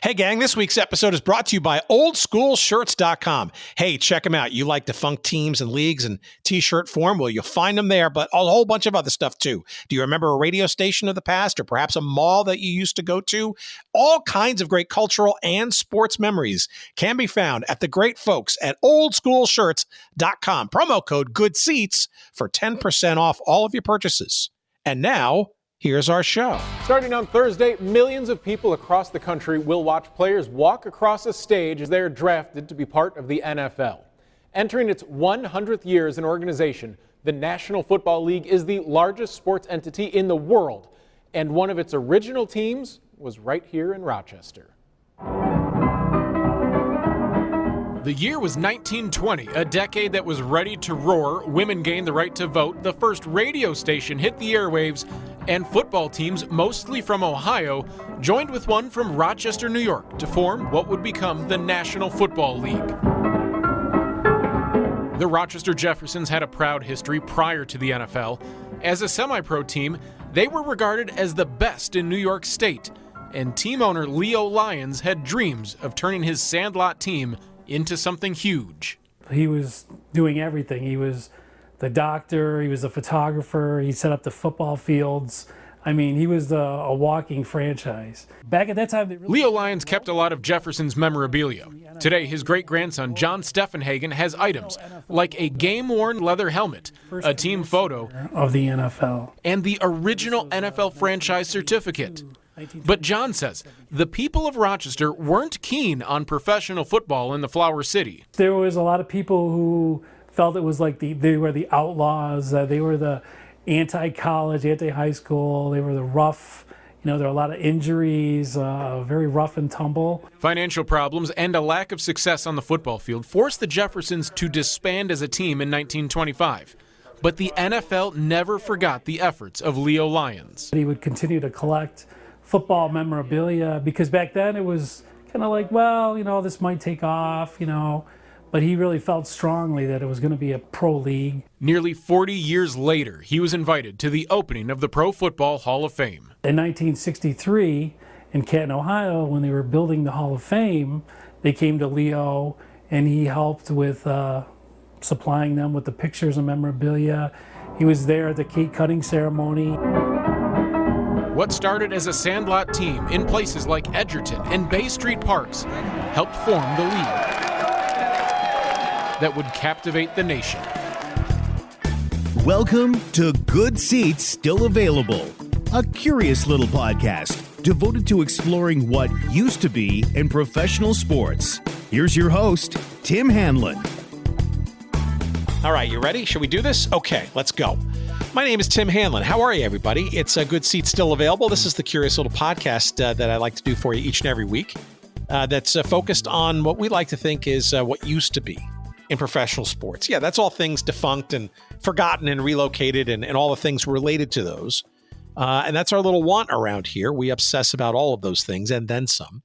Hey gang, this week's episode is brought to you by oldschoolshirts.com. Hey, check them out. You like defunct teams and leagues and t-shirt form? Well, you'll find them there, but a whole bunch of other stuff too. Do you remember a radio station of the past or perhaps a mall that you used to go to? All kinds of great cultural and sports memories can be found at the great folks at oldschoolshirts.com. Promo code GOODSEATS for 10% off all of your purchases. And now, here's our show. Starting on Thursday, millions of people across the country will watch players walk across a stage as they are drafted to be part of the NFL. Entering its 100th year as an organization, the National Football League is the largest sports entity in the world, and one of its original teams was right here in Rochester. The year was 1920, a decade that was ready to roar. Women gained the right to vote, the first radio station hit the airwaves, and football teams, mostly from Ohio, joined with one from Rochester, New York, to form what would become the National Football League. The Rochester Jeffersons had a proud history prior to the NFL. As a semi-pro team, they were regarded as the best in New York State, and team owner Leo Lyons had dreams of turning his sandlot team into something huge. He was doing everything. He was the doctor, he was the photographer, he set up the football fields. I mean, he was a walking franchise. Back at that time, Leo Lyons kept a lot of Jefferson's memorabilia. Today, his great-grandson, John Steffenhagen, has items like a game-worn leather helmet, a team photo of the NFL, and the original NFL franchise certificate. But John says the people of Rochester weren't keen on professional football in the Flower City. There was a lot of people who felt it was like they were the outlaws, they were the anti-college, anti-high school, they were the rough, there were a lot of injuries, very rough and tumble. Financial problems and a lack of success on the football field forced the Jeffersons to disband as a team in 1925. But the NFL never forgot the efforts of Leo Lyons. He would continue to collect football memorabilia because back then it was kind of like, well, this might take off, but he really felt strongly that it was going to be a pro league. Nearly 40 years later, he was invited to the opening of the Pro Football Hall of Fame. In 1963, in Canton, Ohio, when they were building the Hall of Fame, they came to Leo and he helped with supplying them with the pictures and memorabilia. He was there at the cake cutting ceremony. What started as a sandlot team in places like Edgerton and Bay Street Parks helped form the league that would captivate the nation. Welcome to Good Seats Still Available, a curious little podcast devoted to exploring what used to be in professional sports. Here's your host, Tim Hanlon. All right, you ready? Should we do this? Okay, let's go. My name is Tim Hanlon. How are you, everybody? It's a Good Seat Still Available. This is the curious little podcast that I like to do for you each and every week that's focused on what we like to think is what used to be in professional sports. Yeah, that's all things defunct and forgotten and relocated and all the things related to those. And that's our little want around here. We obsess about all of those things and then some.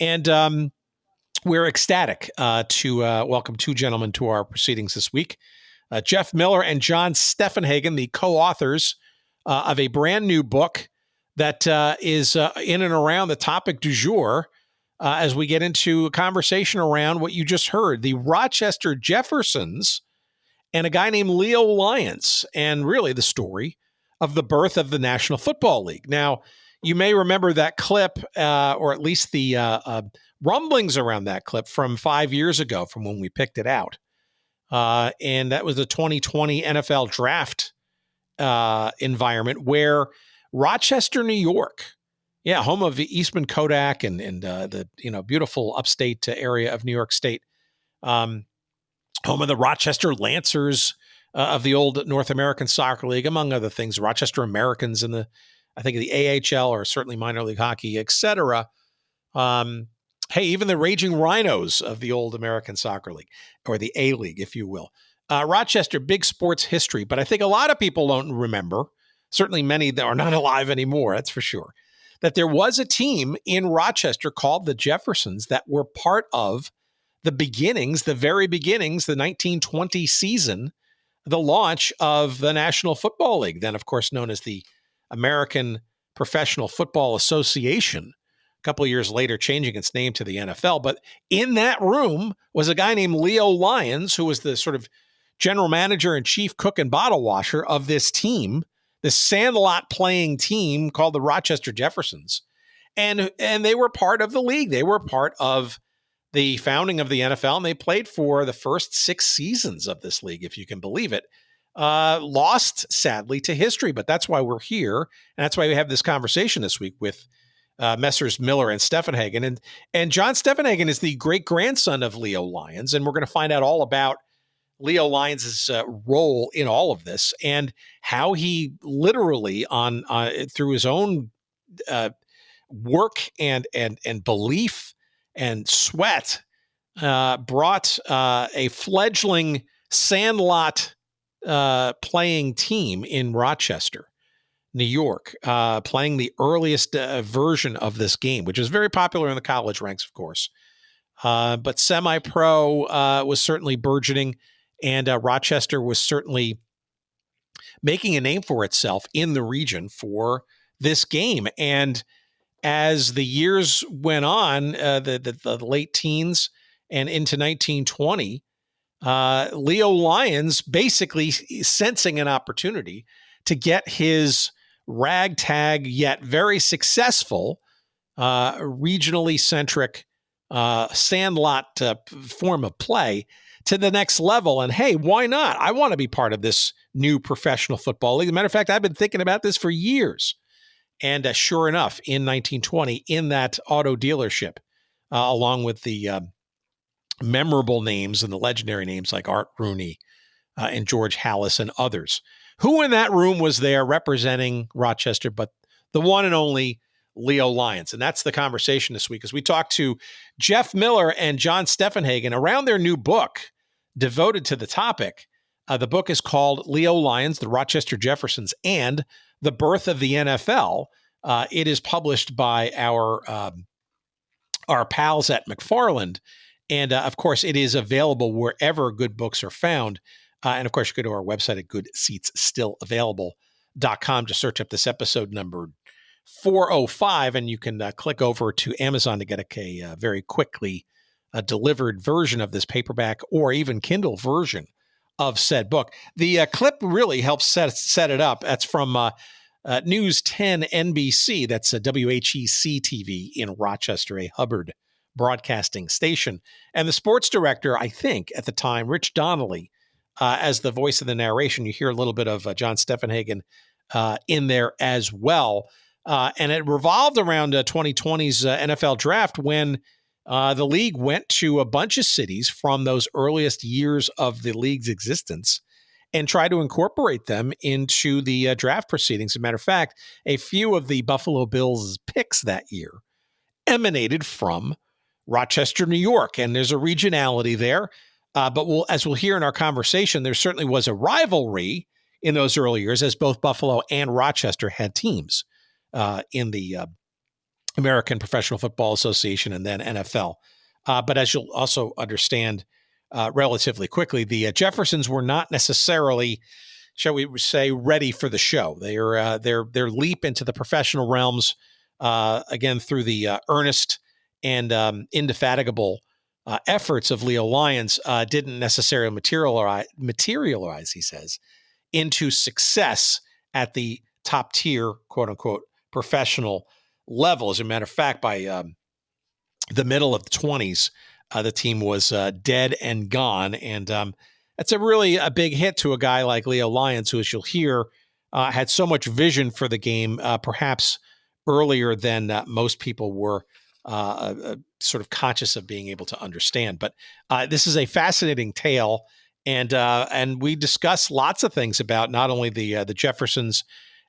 And we're ecstatic to welcome two gentlemen to our proceedings this week. Jeff Miller and John Steffenhagen, the co-authors of a brand new book that is in and around the topic du jour as we get into a conversation around what you just heard, the Rochester Jeffersons and a guy named Leo Lyons, and really the story of the birth of the National Football League. Now, you may remember that clip, or at least the rumblings around that clip from 5 years ago from when we picked it out. And that was the 2020 NFL draft environment where Rochester, New York, home of Eastman Kodak and the beautiful upstate area of New York State, home of the Rochester Lancers of the old North American Soccer League, among other things, Rochester Americans in the AHL or certainly minor league hockey, etc. Hey, even the Raging Rhinos of the old American Soccer League, or the A-League, if you will. Rochester, big sports history, but I think a lot of people don't remember, certainly many that are not alive anymore, that's for sure, that there was a team in Rochester called the Jeffersons that were part of the beginnings, the very beginnings, the 1920 season, the launch of the National Football League, then, of course, known as the American Professional Football Association, couple of years later changing its name to the NFL. But in that room was a guy named Leo Lyons, who was the sort of general manager and chief cook and bottle washer of this team, this sandlot playing team called the Rochester Jeffersons. And they were part of the league. They were part of the founding of the NFL, and they played for the first 6 seasons of this league, if you can believe it. Lost, sadly, to history, but that's why we're here, and that's why we have this conversation this week with Messrs. Miller and Steffenhagen. And John Steffenhagen is the great-grandson of Leo Lyons, and we're going to find out all about Leo Lyons' role in all of this and how he literally, through his own work and belief and sweat, brought a fledgling sandlot playing team in Rochester, New York, playing the earliest version of this game, which is very popular in the college ranks, of course. But semi-pro was certainly burgeoning, and Rochester was certainly making a name for itself in the region for this game. And as the years went on, the late teens and into 1920, Leo Lyons basically sensing an opportunity to get his ragtag yet very successful, regionally centric sandlot form of play to the next level. And hey, why not? I want to be part of this new professional football league. As a matter of fact, I've been thinking about this for years. And sure enough, in 1920, in that auto dealership, along with the memorable names and the legendary names like Art Rooney and George Halas and others, who in that room was there representing Rochester, but the one and only Leo Lyons. And that's the conversation this week as we talk to Jeff Miller and John Steffenhagen around their new book devoted to the topic. The book is called Leo Lyons, the Rochester Jeffersons, and the Birth of the NFL. It is published by our pals at McFarland. And of course, it is available wherever good books are found. And of course, you go to our website at goodseatsstillavailable.com to search up this episode number 405, and you can click over to Amazon to get a very quickly delivered version of this paperback or even Kindle version of said book. The clip really helps set it up. That's from News 10 NBC. That's a WHEC TV in Rochester, a Hubbard broadcasting station. And the sports director, I think, at the time, Rich Donnelly, as the voice of the narration. You hear a little bit of John Steffenhagen in there as well. And it revolved around 2020's NFL draft when the league went to a bunch of cities from those earliest years of the league's existence and tried to incorporate them into the draft proceedings. As a matter of fact, a few of the Buffalo Bills' picks that year emanated from Rochester, New York, and there's a regionality there. But as we'll hear in our conversation, there certainly was a rivalry in those early years as both Buffalo and Rochester had teams in the American Professional Football Association and then NFL. But as you'll also understand relatively quickly, the Jeffersons were not necessarily, shall we say, ready for the show. Their leap into the professional realms, again, through the earnest and indefatigable efforts of Leo Lyons, didn't necessarily materialize, he says, into success at the top tier, quote unquote, professional level. As a matter of fact, by the middle of the 20s, the team was dead and gone. And that's a big hit to a guy like Leo Lyons, who, as you'll hear, had so much vision for the game, perhaps earlier than most people were sort of conscious of being able to understand. But this is a fascinating tale. And we discuss lots of things about not only the Jeffersons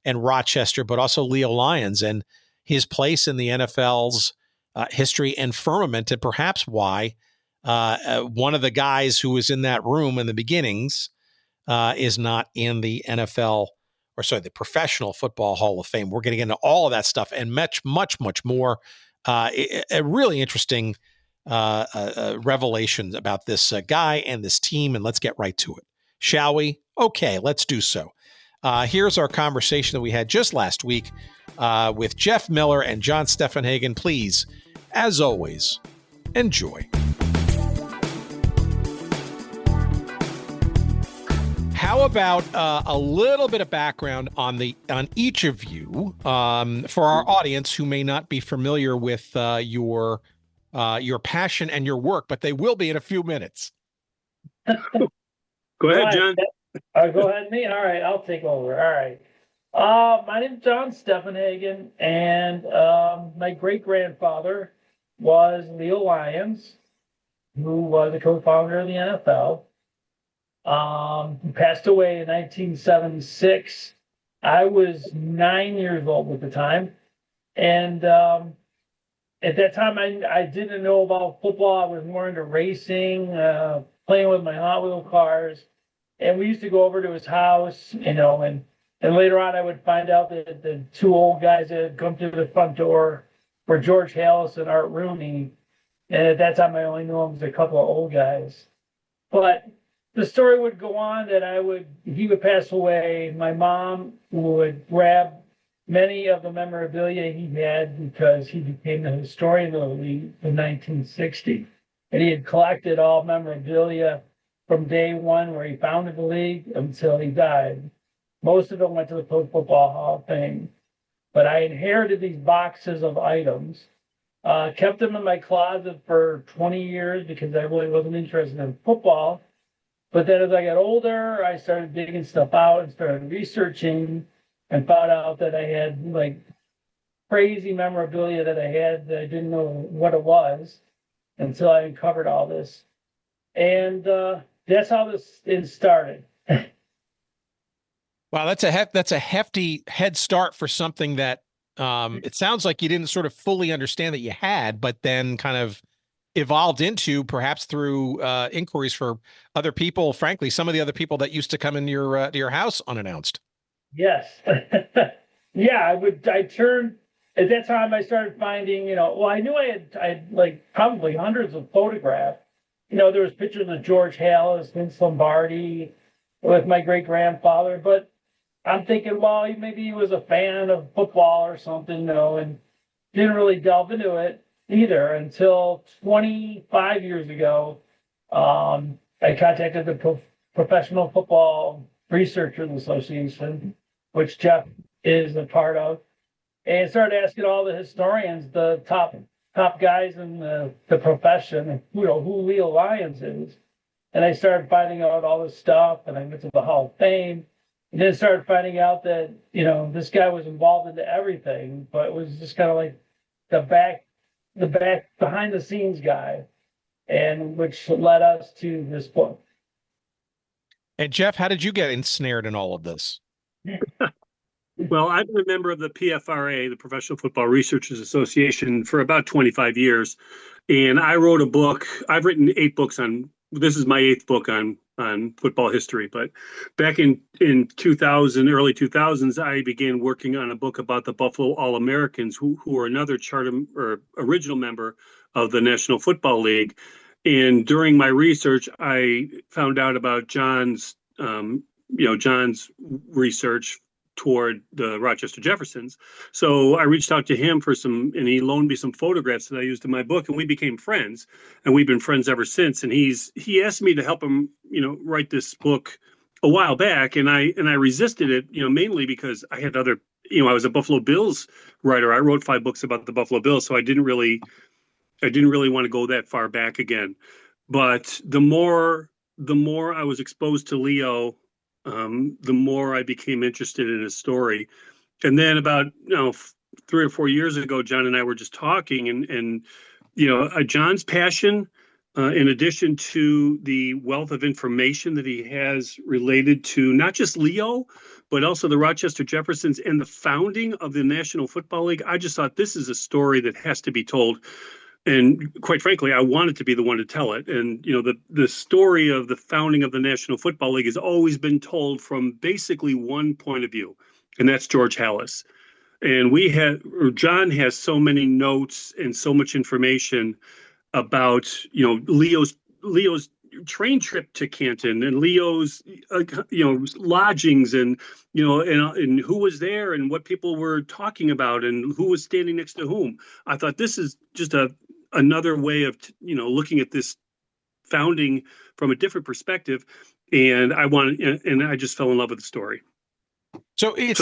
and Rochester, but also Leo Lyons and his place in the NFL's history and firmament, and perhaps why one of the guys who was in that room in the beginnings is not in the the Professional Football Hall of Fame. We're getting into all of that stuff and much, much, much more. A really interesting revelations about this guy and this team, and let's get right to it. Shall we? Okay, let's do so. Here's our conversation that we had just last week with Jeff Miller and John Steffenhagen. Please, as always, enjoy. How about a little bit of background on each of you for our audience who may not be familiar with your passion and your work, but they will be in a few minutes. Go ahead, John. Go ahead, me. All right, I'll take over. All right. My name's John Steffenhagen, and my great-grandfather was Leo Lyons, who was the co-founder of the NFL. He passed away in 1976. I was 9 years old at the time. And at that time, I didn't know about football. I was more into racing, playing with my Hot Wheel cars. And we used to go over to his house, and later on I would find out that the two old guys that had come to the front door were George Halas and Art Rooney. And at that time, I only knew them as a couple of old guys. But the story would go on that he would pass away. My mom would grab many of the memorabilia he had because he became the historian of the league in 1960. And he had collected all memorabilia from day one where he founded the league until he died. Most of it went to the Pro Football Hall of Fame. But I inherited these boxes of items, kept them in my closet for 20 years because I really wasn't interested in football. But then as I got older, I started digging stuff out and started researching and found out that I had like crazy memorabilia that I didn't know what it was until I uncovered all this. And that's how this started. Wow, that's a hefty head start for something that it sounds like you didn't sort of fully understand that you had, but then kind of evolved into, perhaps through inquiries for other people, frankly, some of the other people that used to come into your house unannounced. Yes. Yeah, I turned, at that time I started finding, I knew I had like probably hundreds of photographs. There was pictures of George Halas, Vince Lombardi with my great grandfather, but I'm thinking, well, maybe he was a fan of football or something, and didn't really delve into it either until 25 years ago. I contacted the Professional Football Researchers Association, which Jeff is a part of, and started asking all the historians, the top guys in the profession, who Leo Lyons is. And I started finding out all this stuff, and I went to the Hall of Fame, and then started finding out that, this guy was involved into everything, but it was just kind of like the back behind the scenes guy, and which led us to this book. And Jeff, how did you get ensnared in all of this? Well, I've been a member of the PFRA, the Professional Football Researchers Association, for about 25 years. And I wrote a book. I've written 8 books this is my 8th book on football history. But back in 2000, early 2000s, I began working on a book about the Buffalo All-Americans, who are another charter or original member of the National Football League. And during my research, I found out about John's research toward the Rochester Jeffersons. So I reached out to him and he loaned me some photographs that I used in my book, and we became friends, and we've been friends ever since. And he asked me to help him, write this book a while back, and I resisted it, mainly because I had other, I was a Buffalo Bills writer. I wrote 5 books about the Buffalo Bills, so I didn't really want to go that far back again. But the more I was exposed to Leo, the more I became interested in his story. And then about 3 or 4 years ago, John and I were just talking, and John's passion, in addition to the wealth of information that he has related to not just Leo, but also the Rochester Jeffersons and the founding of the National Football League, I just thought this is a story that has to be told. And quite frankly, I wanted to be the one to tell it. And, the story of the founding of the National Football League has always been told from basically one point of view, and that's George Halas. And John has so many notes and so much information about, Leo's train trip to Canton and Leo's, lodgings and, and who was there and what people were talking about and who was standing next to whom. I thought this is just another way of, looking at this founding from a different perspective. And I just fell in love with the story. So yeah,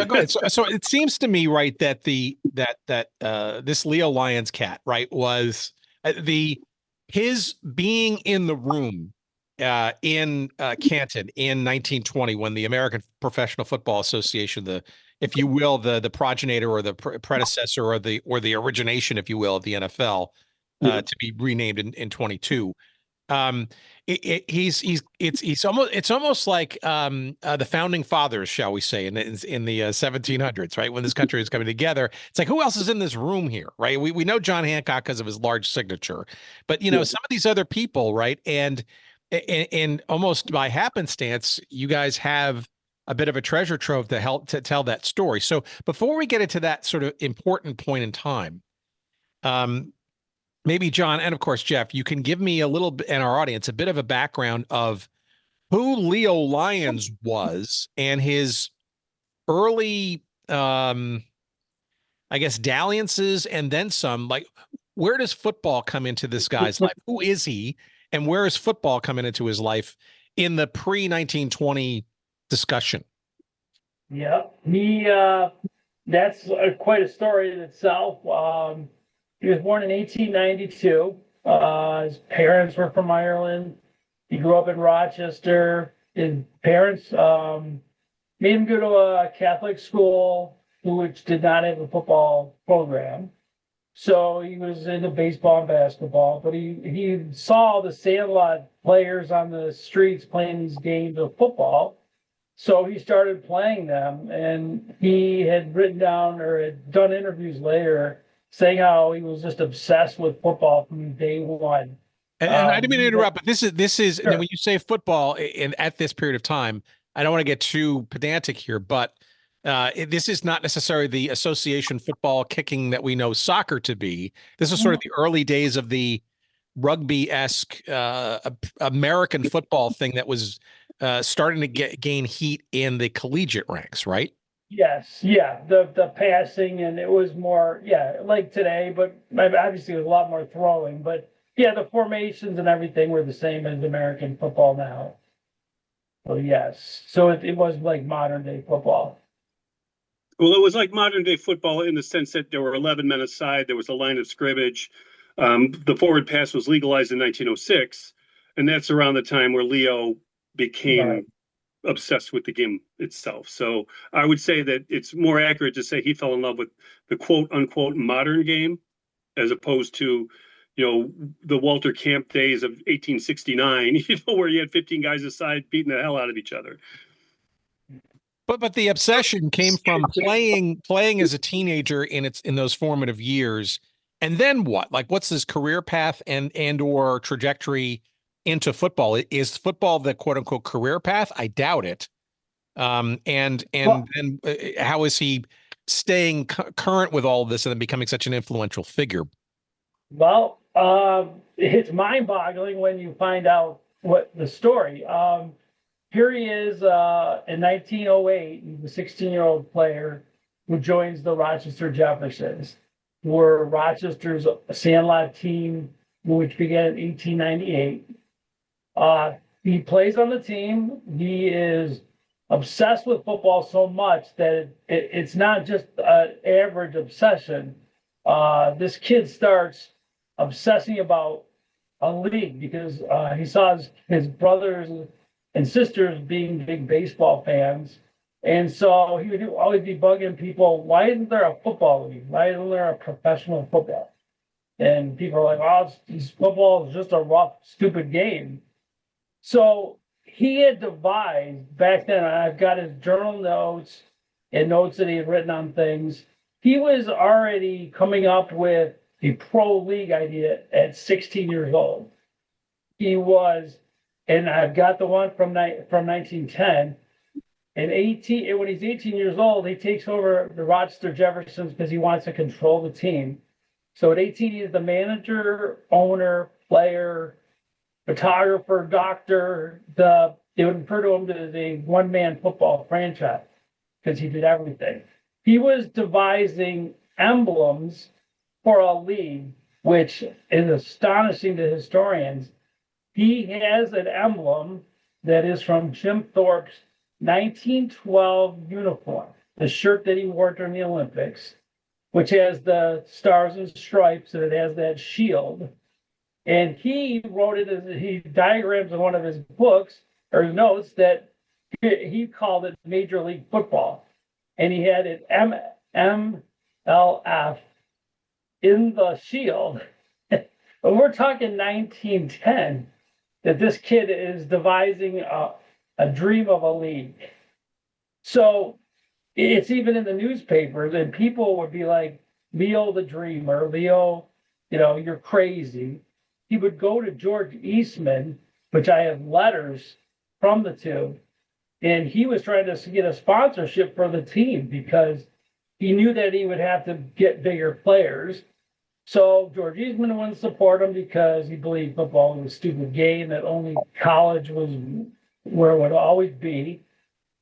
go ahead. So it seems to me, right, that this Leo Lyons cat, right, was his being in the room in Canton in 1920 when the American Professional Football Association, if you will, the progenitor or the predecessor or the origination, if you will, of the NFL, to be renamed in 22. It's almost like the founding fathers, shall we say, in the 1700s, right? When this country was coming together, it's like, who else is in this room here, right? We know John Hancock because of his large signature, but some of these other people, right? And almost by happenstance, you guys have a bit of a treasure trove to help to tell that story. So before we get into that sort of important point in time, maybe John, and of course, Jeff, you can give me a little bit, and our audience, a bit of a background of who Leo Lyons was and his early, I guess, dalliances and then some. Like, where does football come into this guy's life? Who is he, and where is football coming into his life in the pre-1920 discussion? Yeah, that's quite a story in itself. He was born in 1892. His parents were from Ireland. He grew up in Rochester. His parents made him go to a Catholic school, which did not have a football program. So he was into baseball and basketball, but he saw the sandlot players on the streets playing these games of football. So he started playing them, and he had written down or had done interviews later saying how he was just obsessed with football from day one. And I didn't mean to interrupt, but this is Sure. when you say football at this period of time, I don't want to get too pedantic here, but this is not necessarily the association football kicking that we know soccer to be. This is sort of the early days of the rugby-esque American football thing that was starting to gain heat in the collegiate ranks, right? Yes, yeah, the passing, and it was more, like today, but obviously it was a lot more throwing. But yeah, the formations and everything were the same as American football now. So yes, so it was like modern day football. Well, it was like modern day football in the sense that there were 11 men aside. There was a line of scrimmage. The forward pass was legalized in 1906, and that's around the time where Leo became obsessed with the game itself. So I would say that it's more accurate to say he fell in love with the quote unquote modern game, as opposed to, the Walter Camp days of 1869, where you had 15 guys aside beating the hell out of each other. But the obsession came from playing as a teenager in those formative years. And then what? Like, what's his career path and or trajectory into football? Is football the quote unquote career path? I doubt it. And how is he staying current with all of this and then becoming such an influential figure? Well, it's mind-boggling when you find out what the story. Here he is in 1908. He's a 16-year-old player who joins the Rochester Jeffersons, who were Rochester's sandlot team, which began in 1898. He plays on the team. He is obsessed with football so much that it's not just an average obsession. This kid starts obsessing about a league because he saw his brothers and sisters being big baseball fans. And so he would always be bugging people, why isn't there a football league? Why isn't there a professional football? And people are like, oh, football is just a rough, stupid game. So he had devised back then, I've got his journal notes and notes that he had written on things. He was already coming up with a pro league idea at 16 years old. He was, and I've got the one from 1910. And when he's 18 years old, he takes over the Rochester Jeffersons because he wants to control the team. So at 18, he's the manager, owner, player, photographer, doctor. They would refer to him as a one-man football franchise because he did everything. He was devising emblems for a league, which is astonishing to historians. He has an emblem that is from Jim Thorpe's 1912 uniform, the shirt that he wore during the Olympics, which has the stars and stripes, and it has that shield. And he wrote it as he diagrams in one of his books or his notes that he called it Major League Football. And he had it MLF in the shield. But we're talking 1910 that this kid is devising a dream of a league. So it's even in the newspapers, and people would be like, Leo the dreamer, Leo, you're crazy. He would go to George Eastman, which I have letters from the two, and he was trying to get a sponsorship for the team because he knew that he would have to get bigger players. So George Eastman wouldn't support him because he believed football was a stupid game, that only college was where it would always be.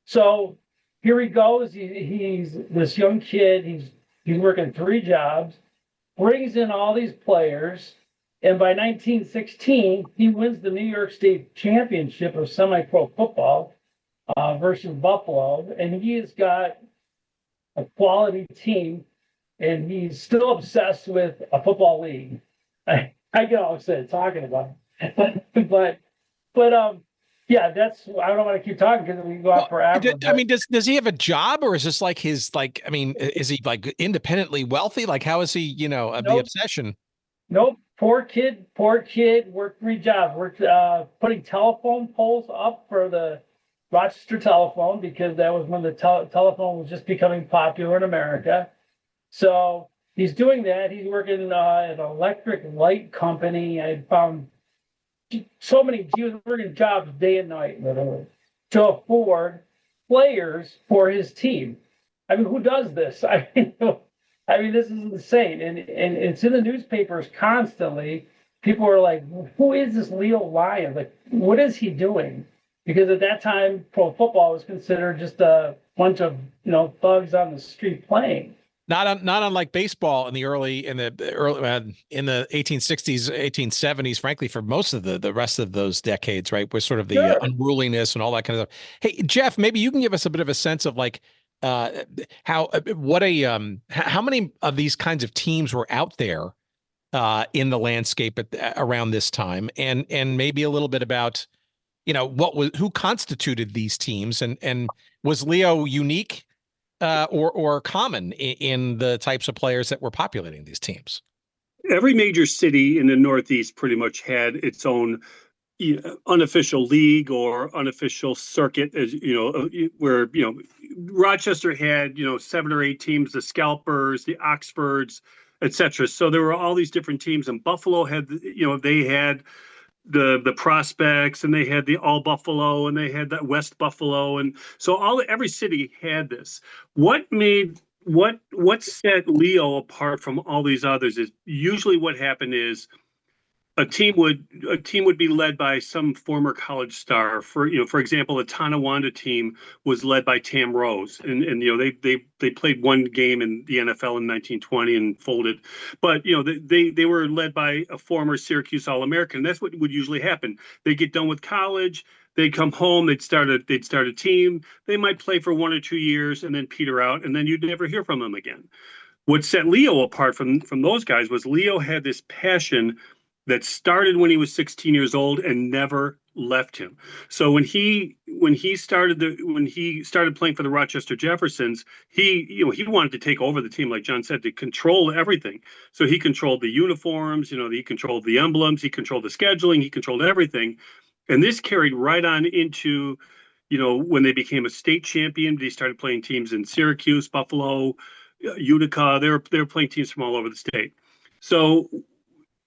So here he goes. He's this young kid. He's working 3 jobs, brings in all these players. And by 1916, he wins the New York State Championship of semi-pro football versus Buffalo. And he has got a quality team, and he's still obsessed with a football league. I get all excited talking about it. but yeah, I don't want to keep talking because we can go on forever. Does he have a job, or is this like his, is he like independently wealthy? Like, how is he, the obsession? Nope. Poor kid, worked 3 jobs, worked putting telephone poles up for the Rochester telephone because that was when the telephone was just becoming popular in America. So he's doing that. He's working at an electric light company. I found so many, he was working jobs day and night, literally, to afford players for his team. I mean, who does this? I mean, this is insane. And it's in the newspapers constantly. People are like, who is this Leo Lyons? Like, what is he doing? Because at that time, pro football was considered just a bunch of, thugs on the street playing. Not unlike baseball in the 1860s, 1870s, frankly, for most of the rest of those decades, right? Was sort of the unruliness and all that kind of stuff. Hey, Jeff, maybe you can give us a bit of a sense of like, how many of these kinds of teams were out there in the landscape around this time, and maybe a little bit about who constituted these teams, and was Leo unique or common in the types of players that were populating these teams? Every major city in the Northeast pretty much had its own unofficial league or unofficial circuit, as where Rochester had 7 or 8 teams, the Scalpers, the Oxfords, etc. So there were all these different teams, and Buffalo had they had the Prospects, and they had the All Buffalo, and they had that West Buffalo, and so every city had this. What set Leo apart from all these others is usually what happened is a team would be led by some former college star. For example, the Tonawanda team was led by Tam Rose, and they played one game in the NFL in 1920 and folded, but they were led by a former Syracuse All-American. That's what would usually happen. They get done with college, they'd come home, they'd start a team. They might play for 1 or 2 years and then peter out, and then you'd never hear from them again. What set Leo apart from those guys was Leo had this passion that started when he was 16 years old and never left him. So when he started playing for the Rochester Jeffersons, he wanted to take over the team, like John said, to control everything. So he controlled the uniforms, he controlled the emblems, he controlled the scheduling, he controlled everything. And this carried right on into, when they became a state champion. They started playing teams in Syracuse, Buffalo, Utica. They were playing teams from all over the state. So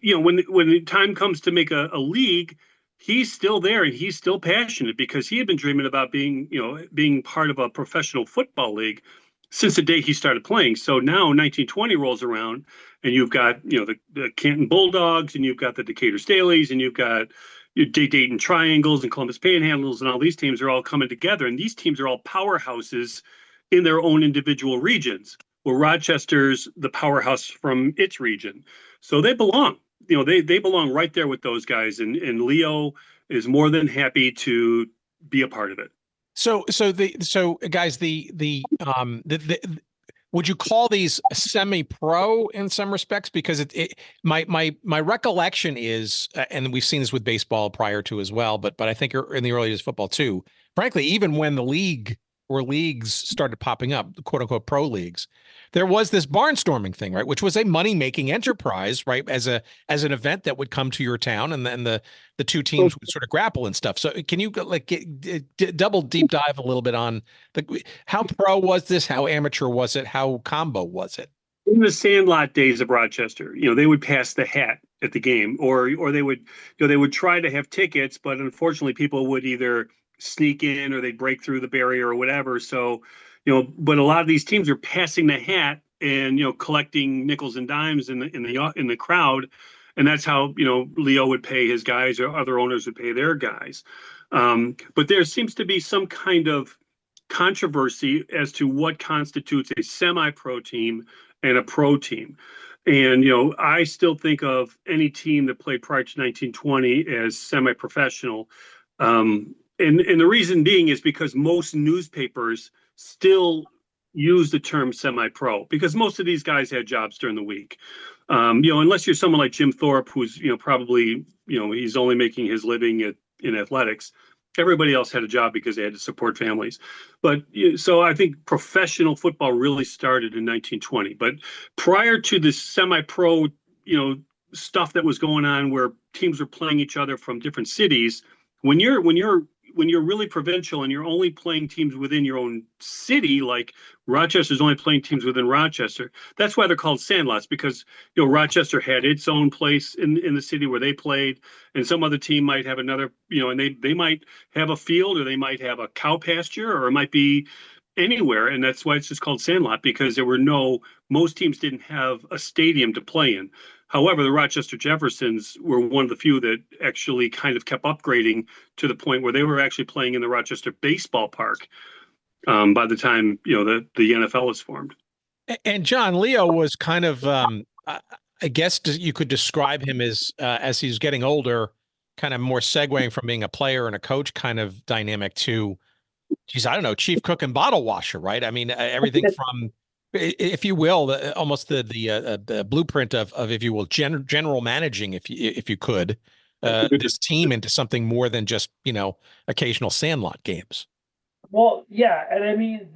when the time comes to make a league, he's still there and he's still passionate because he had been dreaming about being part of a professional football league since the day he started playing. So now 1920 rolls around, and you've got the Canton Bulldogs, and you've got the Decatur Staleys, and you've got Dayton Triangles and Columbus Panhandles and all these teams are all coming together, and these teams are all powerhouses in their own individual regions. Well, Rochester's the powerhouse from its region, so they belong. They belong right there with those guys, and Leo is more than happy to be a part of it. So guys, would you call these semi-pro in some respects? Because my recollection is, and we've seen this with baseball prior to as well, but I think in the early days of football too. Frankly, even when the leagues started popping up, the quote unquote pro leagues, there was this barnstorming thing, right? Which was a money-making enterprise, right? As an event that would come to your town, and then the two teams would sort of grapple and stuff. So can you double deep dive a little bit on how pro was this? How amateur was it? How combo was it? In the sandlot days of Rochester, they would pass the hat at the game, or they would try to have tickets, but unfortunately people would either sneak in or they'd break through the barrier or whatever. So, but a lot of these teams are passing the hat and, collecting nickels and dimes in the crowd. And that's how, Leo would pay his guys, or other owners would pay their guys. But there seems to be some kind of controversy as to what constitutes a semi-pro team and a pro team. And, I still think of any team that played prior to 1920 as semi-professional. And the reason being is because most newspapers still use the term semi-pro, because most of these guys had jobs during the week. Unless you're someone like Jim Thorpe, who's, probably, he's only making his living in athletics. Everybody else had a job because they had to support families. But so I think professional football really started in 1920. But prior to this semi-pro, stuff that was going on where teams were playing each other from different cities, when you're really provincial and you're only playing teams within your own city, like Rochester's only playing teams within Rochester, that's why they're called sandlots, because Rochester had its own place in the city where they played, and some other team might have another, and they might have a field, or they might have a cow pasture, or it might be anywhere, and that's why it's just called sandlot, because most teams didn't have a stadium to play in. However, the Rochester Jeffersons were one of the few that actually kind of kept upgrading to the point where they were actually playing in the Rochester baseball park by the time the NFL was formed. And John, Leo was kind of, I guess you could describe him as he's getting older, kind of more segueing from being a player and a coach kind of dynamic to, I don't know, chief cook and bottle washer, right? I mean, everything from, if you will, almost the blueprint of, if you will, general managing, if you could, this team into something more than just, occasional sandlot games. Well, yeah, and I mean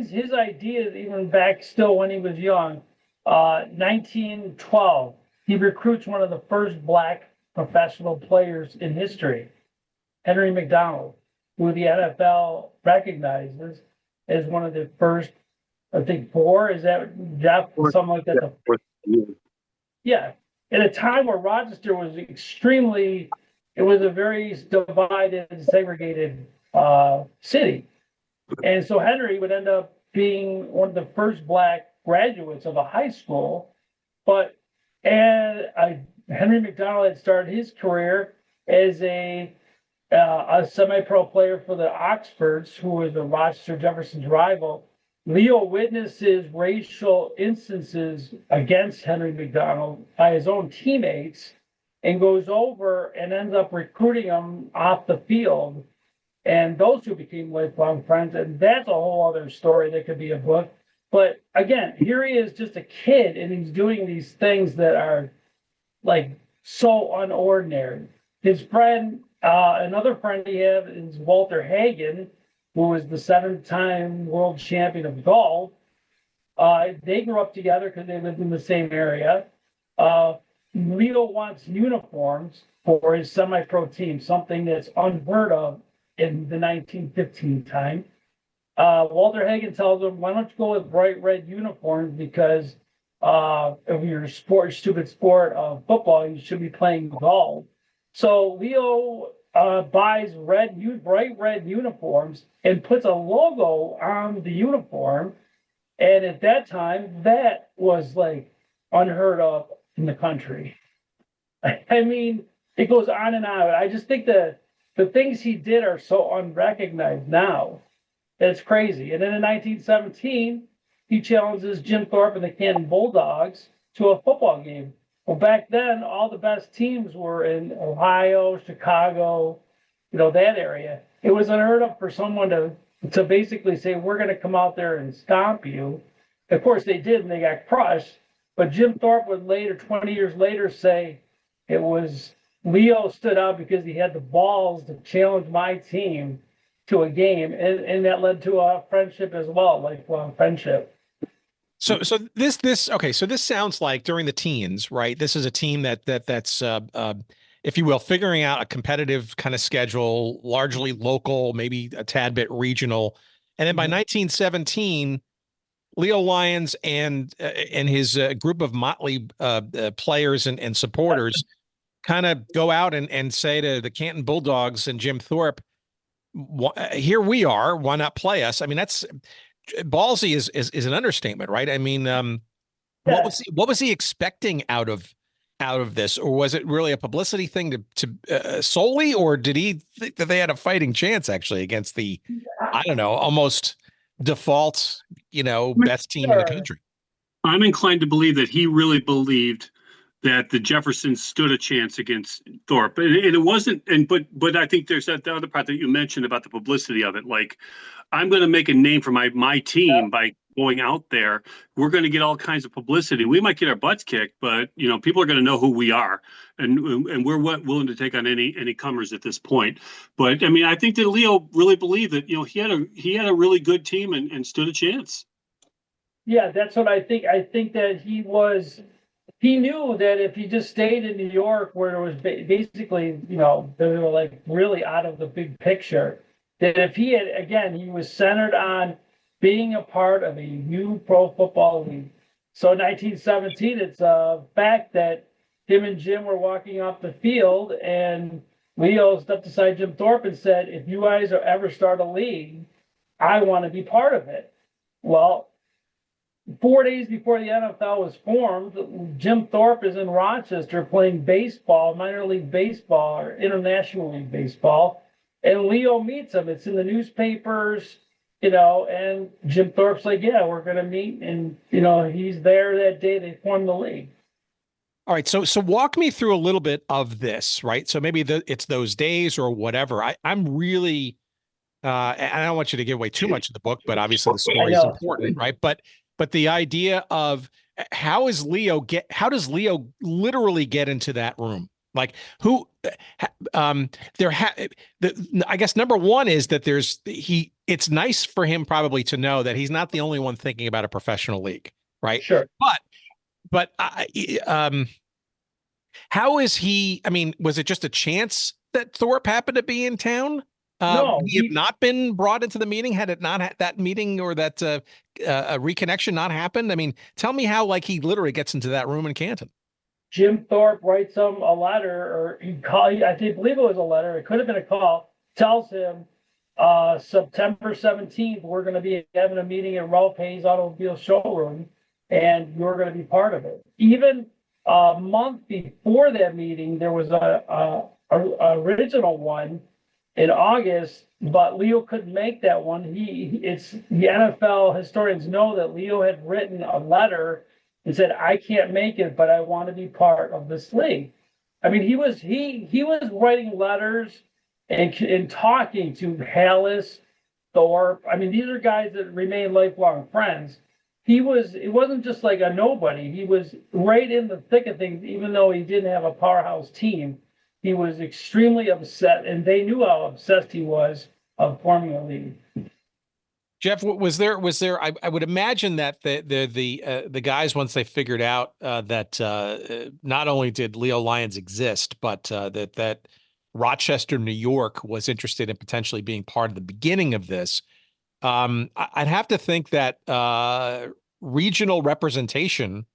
his ideas, even back still when he was young, 1912, he recruits one of the first black professional players in history, Henry McDonald, who the NFL recognizes as one of the first, I think, four. Is that Jeff? Something like that. Yeah. At a time where Rochester was it was a very divided and segregated city. And so Henry would end up being one of the first black graduates of a high school. Henry McDonald had started his career as a semi-pro player for the Oxfords, who was the Rochester Jeffersons rival. Leo witnesses racial instances against Henry McDonald by his own teammates and goes over and ends up recruiting him off the field. And those two became lifelong friends. And that's a whole other story that could be a book. But again, here he is, just a kid, and he's doing these things that are like so unordinary. His friend, another friend he had is Walter Hagen, who was the 7-time world champion of golf. They grew up together because they lived in the same area. Leo wants uniforms for his semi-pro team, something that's unheard of in the 1915 time. Walter Hagen tells him, why don't you go with bright red uniforms, because of your stupid sport of football, you should be playing golf. So Leo buys bright red uniforms and puts a logo on the uniform. And at that time, that was like unheard of in the country. I mean, it goes on and on. I just think that the things he did are so unrecognized now. It's crazy. And then in 1917, he challenges Jim Thorpe and the Canton Bulldogs to a football game. Well, back then, all the best teams were in Ohio, Chicago, that area. It was unheard of for someone to basically say, we're going to come out there and stomp you. Of course, they did, and they got crushed. But Jim Thorpe would later, 20 years later, say it was Leo stood out because he had the balls to challenge my team to a game, and that led to a friendship as well, lifelong friendship. So this okay. So this sounds like during the teens, right? This is a team that's if you will, figuring out a competitive kind of schedule, largely local, maybe a tad bit regional, and then by 1917, Leo Lyons and his group of motley players and supporters kind of go out and say to the Canton Bulldogs and Jim Thorpe, here we are, why not play us? I mean, that's ballsy is an understatement, right? I mean, what was he expecting out of this, or was it really a publicity thing to solely, or did he think that they had a fighting chance actually against the, I don't know, almost default, best team in the country? I'm inclined to believe that he really believed that the Jeffersons stood a chance against Thorpe, and it wasn't. But I think there's the other part that you mentioned about the publicity of it. Like, I'm going to make a name for my team by going out there. We're going to get all kinds of publicity. We might get our butts kicked, but people are going to know who we are, and we're willing to take on any comers at this point. But I mean, I think that Leo really believed that he had a really good team and stood a chance. Yeah, that's what I think. I think that he knew that if he just stayed in New York, where it was basically, they were like really out of the big picture, that if he was centered on being a part of a new pro football league. So in 1917, it's a fact that him and Jim were walking off the field, and Leo stepped aside Jim Thorpe and said, if you guys ever start a league, I want to be part of it. Well, 4 days before the NFL was formed, Jim Thorpe is in Rochester playing baseball, minor league baseball or international league baseball, and Leo meets him. It's in the newspapers, and Jim Thorpe's like, yeah, we're going to meet. And, he's there that day they formed the league. All right. So walk me through a little bit of this, right? So maybe it's those days or whatever. I'm really, and I don't want you to give away too much of the book, but obviously the story is important, right? But the idea of how does Leo literally get into that room? Like I guess number one is that it's nice for him probably to know that he's not the only one thinking about a professional league, right? Sure. But how is he? I mean, was it just a chance that Thorpe happened to be in town? No, he had not been brought into the meeting. Had it not that meeting or that a reconnection not happened? I mean, tell me how he literally gets into that room in Canton. Jim Thorpe writes him a letter, or I believe it was a letter. It could have been a call. Tells him September 17th, we're going to be having a meeting at Ralph Hayes Automobile Showroom, and you're going to be part of it. Even a month before that meeting, there was a original one in August, but Leo couldn't make that one. The NFL historians know that Leo had written a letter and said, I can't make it, but I want to be part of this league. I mean, he was writing letters and talking to Hallis, Thorpe. I mean, these are guys that remain lifelong friends. It wasn't just like a nobody. He was right in the thick of things, even though he didn't have a powerhouse team. He was extremely upset, and they knew how obsessed he was of forming a league. Jeff, was there? I would imagine that the guys, once they figured out that not only did Leo Lyons exist, but that Rochester, New York, was interested in potentially being part of the beginning of this. I'd have to think that regional representation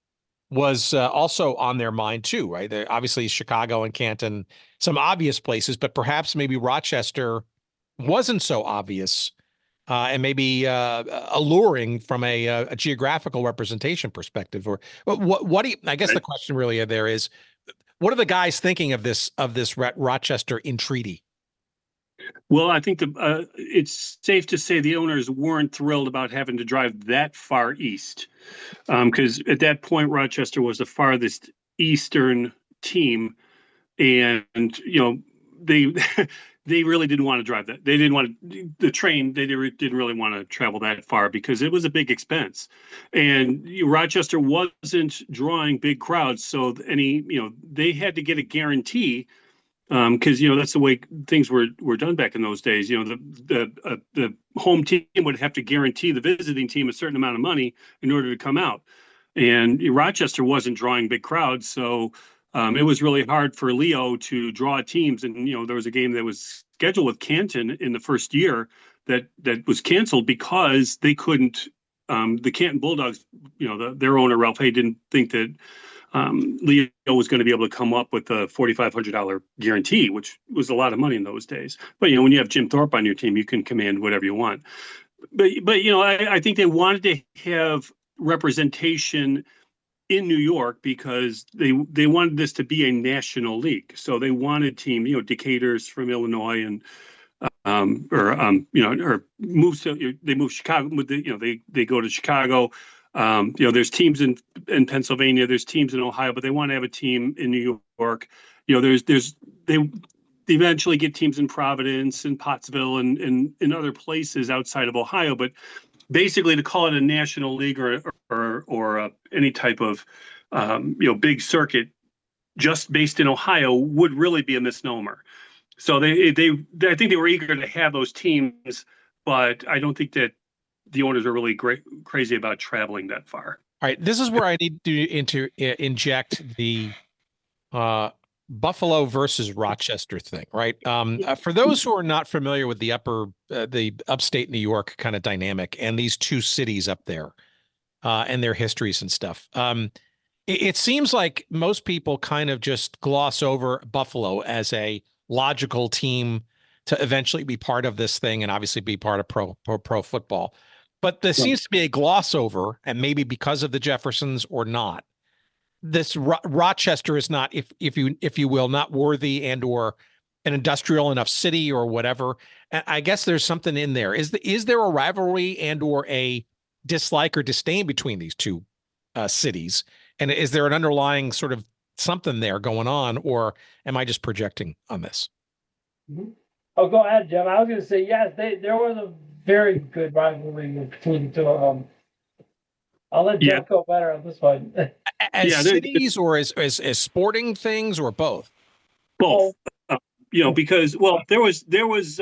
was also on their mind too, right? They're obviously Chicago and Canton, some obvious places, but perhaps maybe Rochester wasn't so obvious. And maybe alluring from a geographical representation perspective, or what do you? I guess the question really there is, What are the guys thinking of this Rochester entreaty? Well, I think it's safe to say the owners weren't thrilled about having to drive that far east, because at that point Rochester was the farthest eastern team, and they they really didn't want to drive that. They didn't want the train. They didn't really want to travel that far because it was a big expense, and Rochester wasn't drawing big crowds, so they had to get a guarantee, because that's the way things were done back in those days. The home team would have to guarantee the visiting team a certain amount of money in order to come out, and Rochester wasn't drawing big crowds, so it was really hard for Leo to draw teams. And there was a game that was scheduled with Canton in the first year that was canceled because they couldn't. The Canton Bulldogs, their owner Ralph Hay didn't think that Leo was going to be able to come up with a $4,500 guarantee, which was a lot of money in those days. But when you have Jim Thorpe on your team, you can command whatever you want. But I think they wanted to have representation in New York because they wanted this to be a national league. So they wanted team, Decatur's from Illinois and or they move Chicago. They go to Chicago. There's teams in Pennsylvania, there's teams in Ohio, but they want to have a team in New York. They eventually get teams in Providence and Pottsville and in other places outside of Ohio, but basically to call it a national league or any type of big circuit just based in Ohio would really be a misnomer. So I think they were eager to have those teams, but I don't think that the owners are really crazy about traveling that far. All right, this is where I need to inject the Buffalo versus Rochester thing, right? For those who are not familiar with the upstate New York kind of dynamic and these two cities up there and their histories and stuff, it seems like most people kind of just gloss over Buffalo as a logical team to eventually be part of this thing and obviously be part of pro football. But there seems to be a gloss over, and maybe because of the Jeffersons or not, this Rochester is not, if you will, not worthy and or an industrial enough city or whatever. And I guess there's something in there. Is there a rivalry and or a dislike or disdain between these two cities? And is there an underlying sort of something there going on, or am I just projecting on this? Mm-hmm. Oh, go ahead, Jim. I was going to say, yes, there was a very good rivalry between the two of them. I'll let Jeff go better on this one. As cities or as sporting things or both? Both. Because there was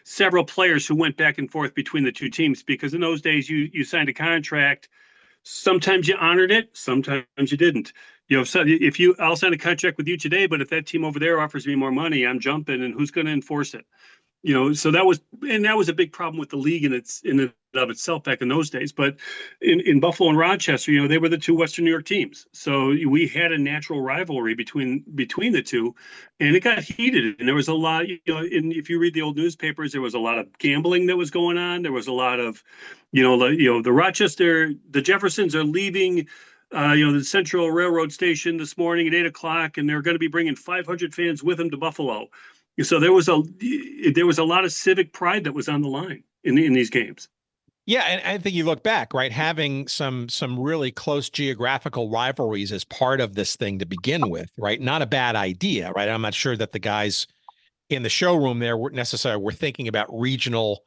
several players who went back and forth between the two teams, because in those days you signed a contract. Sometimes you honored it, sometimes you didn't. So I'll sign a contract with you today, but if that team over there offers me more money, I'm jumping, and who's going to enforce it? So that was a big problem with the league in and of itself back in those days. But in Buffalo and Rochester, they were the two Western New York teams. So we had a natural rivalry between the two, and it got heated. And there was a lot, if you read the old newspapers, there was a lot of gambling that was going on. There was a lot of, the Jeffersons are leaving, the Central Railroad Station this morning at 8:00, and they're going to be bringing 500 fans with them to Buffalo. So there was a lot of civic pride that was on the line in these games. Yeah, and I think you look back, right, having some really close geographical rivalries as part of this thing to begin with, right? Not a bad idea, right? I'm not sure that the guys in the showroom there were thinking about regional,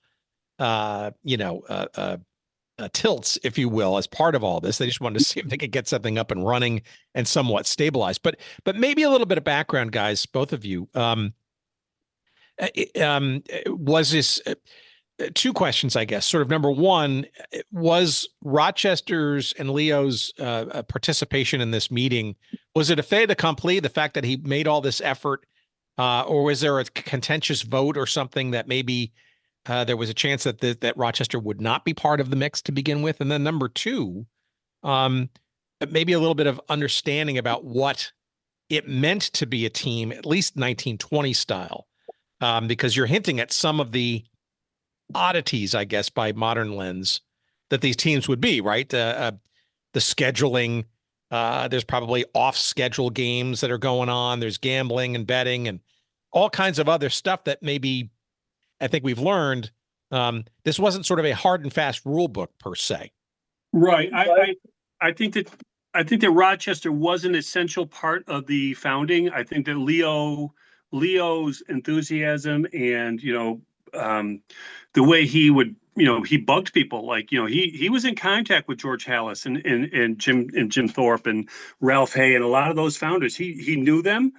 tilts, if you will, as part of all this. They just wanted to see if they could get something up and running and somewhat stabilized. But maybe a little bit of background, guys, both of you. Was this two questions, I guess? Sort of number one, was Rochester's and Leo's participation in this meeting, was it a fait accompli, the fact that he made all this effort, or was there a contentious vote or something that maybe there was a chance that Rochester would not be part of the mix to begin with? And then number two, maybe a little bit of understanding about what it meant to be a team, at least 1920 style. Because you're hinting at some of the oddities, I guess, by modern lens, that these teams would be, right? The scheduling, There's probably off-schedule games that are going on. There's gambling and betting and all kinds of other stuff that maybe I think we've learned. This wasn't sort of a hard and fast rule book per se. Right. I think that Rochester was an essential part of the founding. I think that Leo's enthusiasm and, the way he would, he bugged people. Like, he was in contact with George Halas and Jim Thorpe and Ralph Hay and a lot of those founders. He knew them.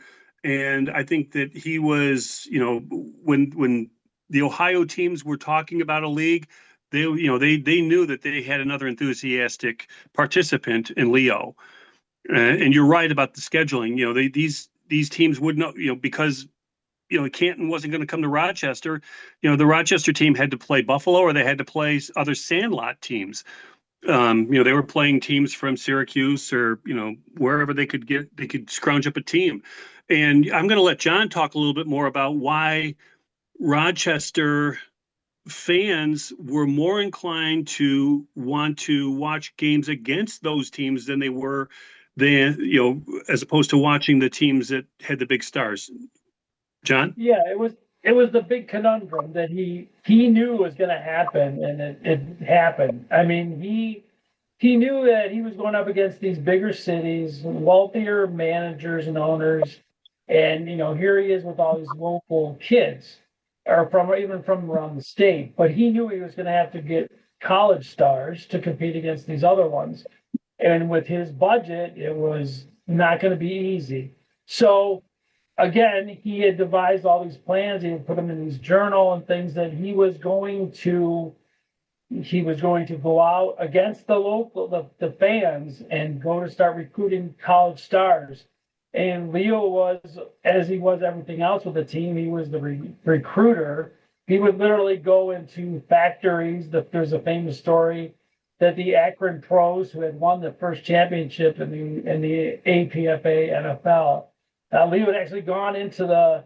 And I think that he was, when the Ohio teams were talking about a league, they knew that they had another enthusiastic participant in Leo. And you're right about the scheduling. These teams would know, because Canton wasn't going to come to Rochester. The Rochester team had to play Buffalo, or they had to play other sandlot teams. They were playing teams from Syracuse or wherever they could scrounge up a team. And I'm going to let John talk a little bit more about why Rochester fans were more inclined to want to watch games against those teams than they were as opposed to watching the teams that had the big stars. John? Yeah, it was the big conundrum that he knew was going to happen, and it happened. I mean, he knew that he was going up against these bigger cities, wealthier managers and owners, and here he is with all these local kids, or even from around the state. But he knew he was going to have to get college stars to compete against these other ones, and with his budget, it was not going to be easy. So again, he had devised all these plans. He had put them in his journal and things that he was going to go out against the fans and go to start recruiting college stars. And Leo was, as he was everything else with the team, he was the recruiter. He would literally go into factories. There's a famous story that the Akron pros who had won the first championship in the APFA NFL, Leo had actually gone into the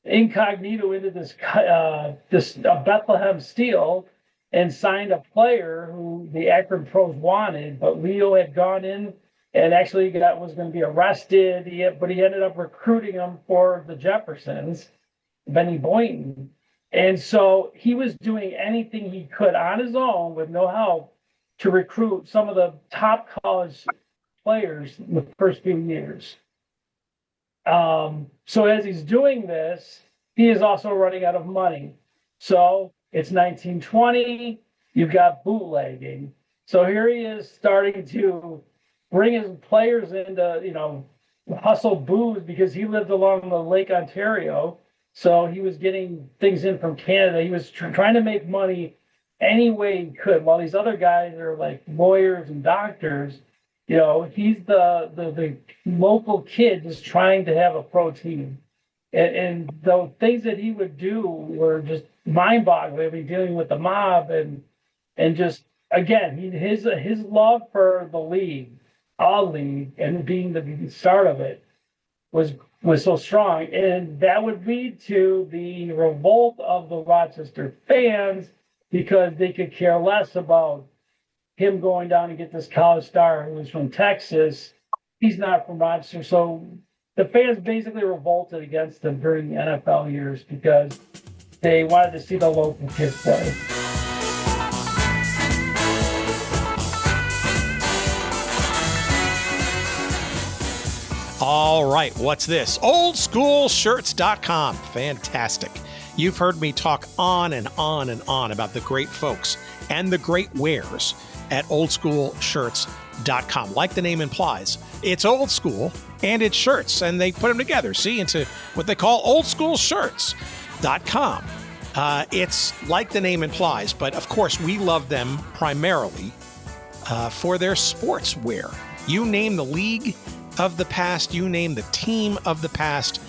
incognito into this Bethlehem Steel and signed a player who the Akron pros wanted, but Leo had gone in and actually was going to be arrested. But he ended up recruiting him for the Jeffersons, Benny Boynton. And so he was doing anything he could on his own with no help to recruit some of the top college players in the first few years. So as he's doing this, he is also running out of money. So it's 1920, you've got bootlegging. So here he is starting to bring his players into, hustle booze because he lived along the Lake Ontario. So he was getting things in from Canada. He was trying to make money any way he could, while these other guys are like lawyers and doctors. He's the local kid just trying to have a protein. And the things that he would do were just mind-boggling. I mean, dealing with the mob and just, again, his love for the league, our league, and being the start of it was so strong. And that would lead to the revolt of the Rochester fans because they could care less about him going down and get this college star who was from Texas. He's not from Rochester. So the fans basically revolted against him during the NFL years because they wanted to see the local kids play. All right, what's this? Oldschoolshirts.com. Fantastic. You've heard me talk on and on and on about the great folks and the great wares at oldschoolshirts.com. Like the name implies, it's old school and it's shirts, and they put them together, into what they call oldschoolshirts.com. It's like the name implies, but of course we love them primarily for their sportswear. You name the league of the past, you name the team of the past,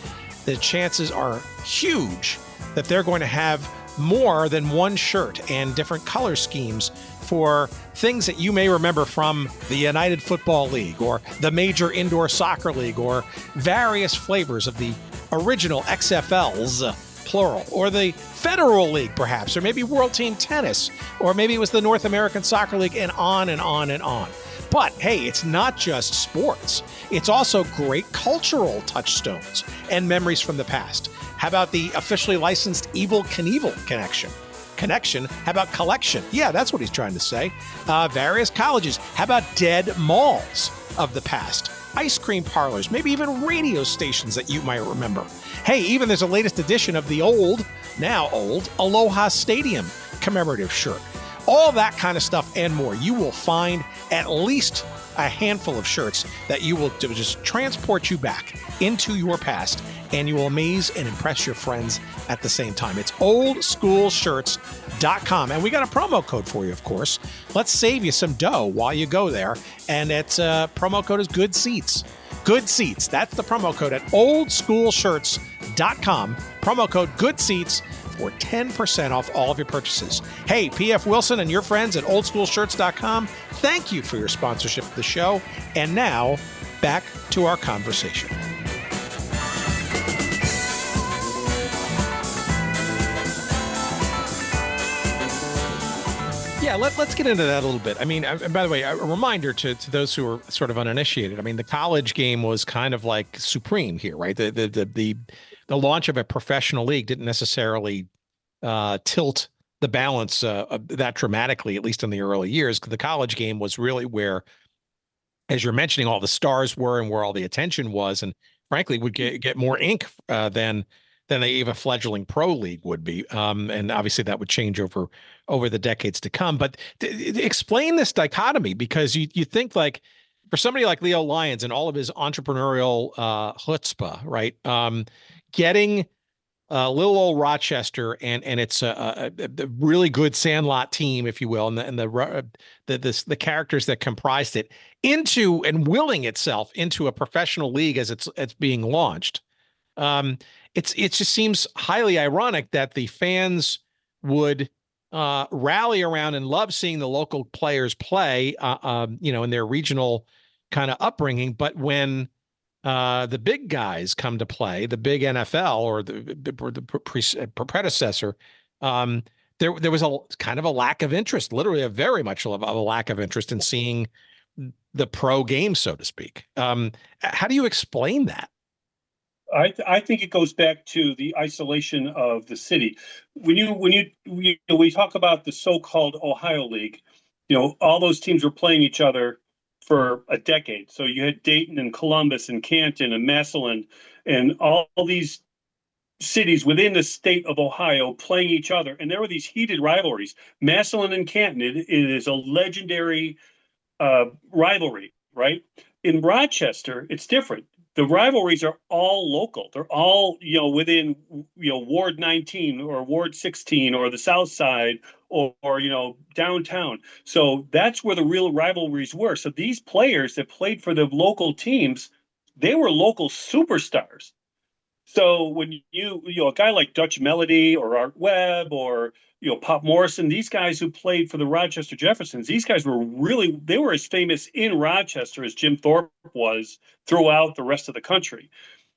the chances are huge that they're going to have more than one shirt and different color schemes for things that you may remember from the United Football League or the Major Indoor Soccer League or various flavors of the original XFLs, plural, or the Federal League perhaps, or maybe World Team Tennis, or maybe it was the North American Soccer League, and on and on and on. But hey, it's not just sports. It's also great cultural touchstones and memories from the past. How about the officially licensed Evel Knievel connection? How about collection? Yeah, that's what he's trying to say. Various colleges. How about dead malls of the past? Ice cream parlors, maybe even radio stations that you might remember. Hey, even there's a latest edition of the now old, Aloha Stadium commemorative shirt. All that kind of stuff and more. You will find at least a handful of shirts that you will just transport you back into your past, and you will amaze and impress your friends at the same time. It's oldschoolshirts.com. And we got a promo code for you, of course. Let's save you some dough while you go there. And it's promo code is Good Seats. Good Seats. That's the promo code at oldschoolshirts.com. Promo code Good Seats for 10% off all of your purchases. Hey, P.F. Wilson and your friends at oldschoolshirts.com, thank you for your sponsorship of the show. And now, back to our conversation. Yeah, let's get into that a little bit. I mean, by the way, a reminder to those who are sort of uninitiated. I mean, the college game was kind of like supreme here, right? The launch of a professional league didn't necessarily tilt the balance that dramatically, at least in the early years. The college game was really where, as you're mentioning, all the stars were and where all the attention was, and frankly, would get more ink than a fledgling pro league would be. And obviously that would change over the decades to come. But explain this dichotomy, because you think, like, for somebody like Leo Lyons and all of his entrepreneurial chutzpah, right? Getting little old Rochester and it's a really good sandlot team, if you will, and the characters that comprised it into and willing itself into a professional league as it's being launched. It just seems highly ironic that the fans would rally around and love seeing the local players play, in their regional kind of upbringing. But when the big guys come to play, the big NFL or the predecessor, there was a kind of a lack of interest, literally a very much of a lack of interest in seeing the pro game, so to speak. How do you explain that? I think it goes back to the isolation of the city. When we talk about the so-called Ohio League, all those teams were playing each other for a decade. So you had Dayton and Columbus and Canton and Massillon and all these cities within the state of Ohio playing each other. And there were these heated rivalries. Massillon and Canton, it is a legendary rivalry, right? In Rochester, it's different. The rivalries are all local. They're all, within, Ward 19 or Ward 16 or the South Side or downtown. So that's where the real rivalries were. So these players that played for the local teams, they were local superstars. So when a guy like Dutch Melody or Art Webb or, Pop Morrison, these guys who played for the Rochester Jeffersons, these guys they were as famous in Rochester as Jim Thorpe was throughout the rest of the country.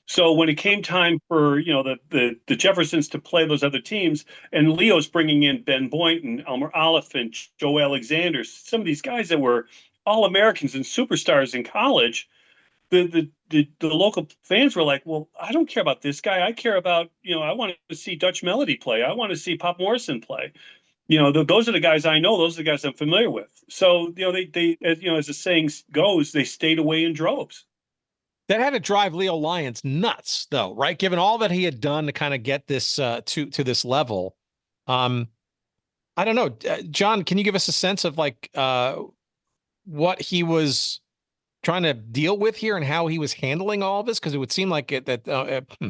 So when it came time for, the Jeffersons to play those other teams, and Leo's bringing in Ben Boynton, Elmer Oliphant, Joe Alexander, some of these guys that were all Americans and superstars in college, the local fans were like, well, I don't care about this guy. I care about, I want to see Dutch Melody play. I want to see Pop Morrison play. Those are the guys I know. Those are the guys I'm familiar with. So, they as the saying goes, they stayed away in droves. That had to drive Leo Lyons nuts, though, right? Given all that he had done to kind of get this to this level. I don't know. John, can you give us a sense of what he was trying to deal with here and how he was handling all of this? Because it would seem like I don't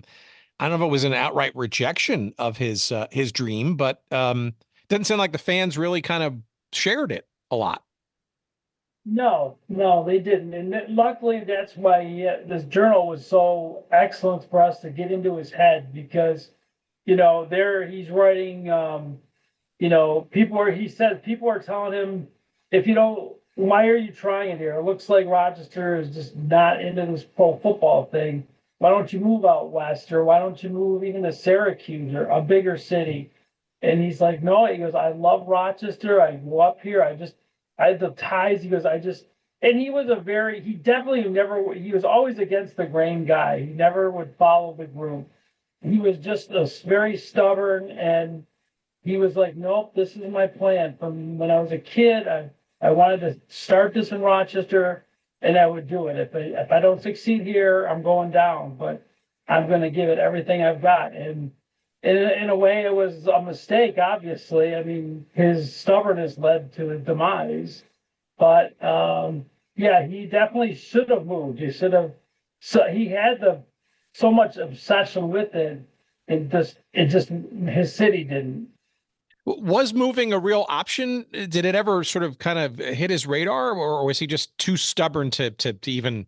know if it was an outright rejection of his dream, but doesn't sound like the fans really kind of shared it a lot. No, they didn't. And luckily, that's why this journal was so excellent for us to get into his head, because, there he's writing, he said people are telling him, why are you trying it here? It looks like Rochester is just not into this pro football thing. Why don't you move out west, or why don't you move even to Syracuse or a bigger city? And he's like, no, he goes, I love Rochester. I grew up here. I had the ties. He goes, And he was he definitely never, he was always against the grain guy. He never would follow the group. He was just very stubborn, and he was like, nope, this is my plan. From when I was a kid, I wanted to start this in Rochester, and I would do it. If I don't succeed here, I'm going down, but I'm going to give it everything I've got. And in a way, it was a mistake, obviously. I mean, his stubbornness led to his demise. But yeah, he definitely should have moved. He should have. So he had so much obsession with it, and just his city didn't. Was moving a real option? Did it ever sort of kind of hit his radar, or was he just too stubborn to even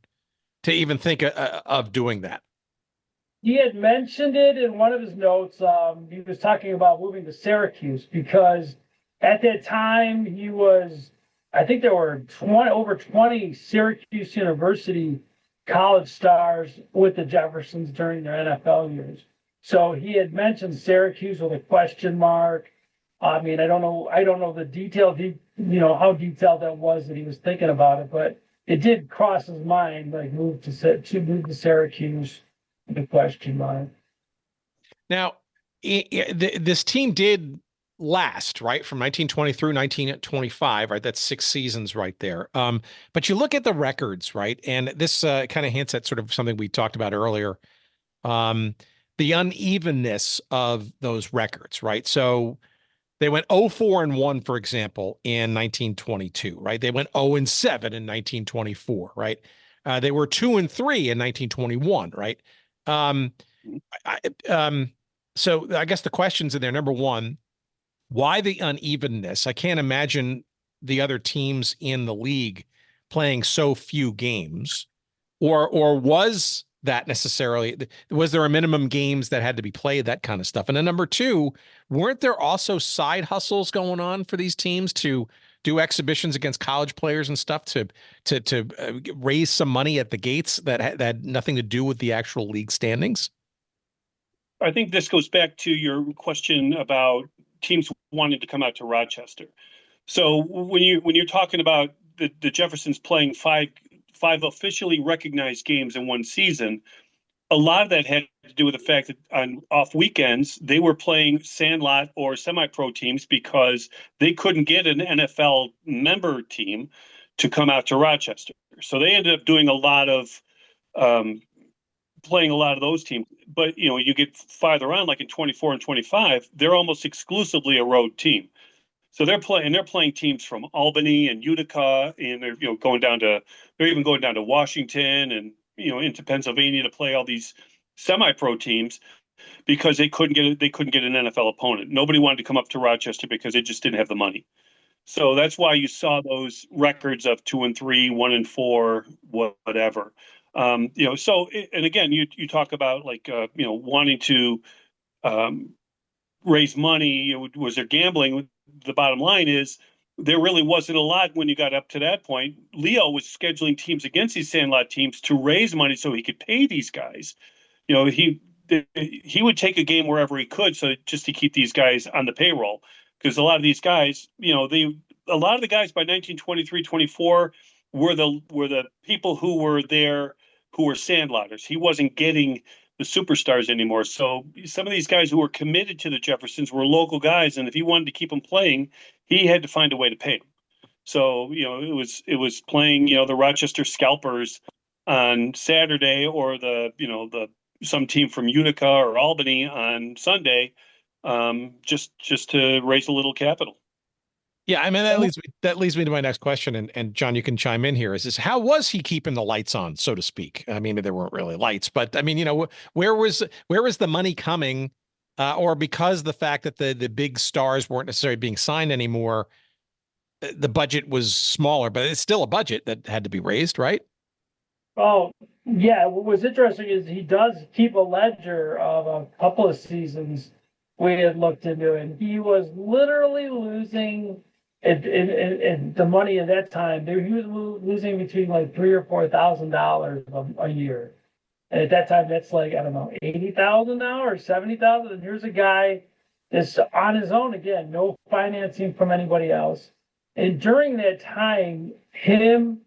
think of doing that? He had mentioned it in one of his notes. He was talking about moving to Syracuse because at that time I think there were over 20 Syracuse University college stars with the Jeffersons during their NFL years. So he had mentioned Syracuse with a question mark. I mean, I don't know the detail, how detailed that was that he was thinking about it, but it did cross his mind, like move to Syracuse with a question mark. Now, this team did last, right, from 1920 through 1925, right? That's 6 seasons right there. But you look at the records, right? And this kind of hints at sort of something we talked about earlier, the unevenness of those records, right? So they went 0-4-1, for example, in 1922, right? They went 0-7 in 1924, right? They were 2-3 in 1921, right? So I guess the questions in there, number one, why the unevenness? I can't imagine the other teams in the league playing so few games, or was that necessarily, was there a minimum games that had to be played, that kind of stuff? And then number two, weren't there also side hustles going on for these teams to do exhibitions against college players and stuff to raise some money at the gates that had nothing to do with the actual league standings? I think this goes back to your question about teams wanting to come out to Rochester. So when you're talking about the Jeffersons playing five officially recognized games in one season, a lot of that had to do with the fact that on off weekends they were playing sandlot or semi-pro teams because they couldn't get an NFL member team to come out to Rochester. So they ended up doing a lot of playing a lot of those teams. But you get farther on, like in 24 and 25, they're almost exclusively a road team. So they're playing teams from Albany and Utica, and they're they're even going down to Washington and into Pennsylvania to play all these semi-pro teams because they couldn't get an NFL opponent. Nobody wanted to come up to Rochester because they just didn't have the money. So that's why you saw those records of 2-3, 1-4, whatever. So and again, you talk about like wanting to raise money. Was there gambling? The bottom line is there really wasn't a lot when you got up to that point. Leo was scheduling teams against these sandlot teams to raise money so he could pay these guys. He would take a game wherever he could, so just to keep these guys on the payroll. Because a lot of these guys, a lot of the guys by 1923, 24 were the people who were there who were sandlotters. He wasn't getting the superstars anymore. So some of these guys who were committed to the Jeffersons were local guys, and if he wanted to keep them playing, he had to find a way to pay them. So it was playing the Rochester Scalpers on Saturday, or the some team from Utica or Albany on Sunday, just to raise a little capital. Yeah, I mean that leads me to my next question, and John, you can chime in here. Is how was he keeping the lights on, so to speak? I mean, there weren't really lights, but I mean, where was the money coming, or because the fact that the big stars weren't necessarily being signed anymore, the budget was smaller, but it's still a budget that had to be raised, right? Oh, yeah. What was interesting is he does keep a ledger of a couple of seasons we had looked into, and he was literally losing. And the money at that time, he was losing between like $3,000 or $4,000 a year. And at that time, that's like, I don't know, 80,000 now or 70,000. And here's a guy that's on his own again, no financing from anybody else. And during that time, him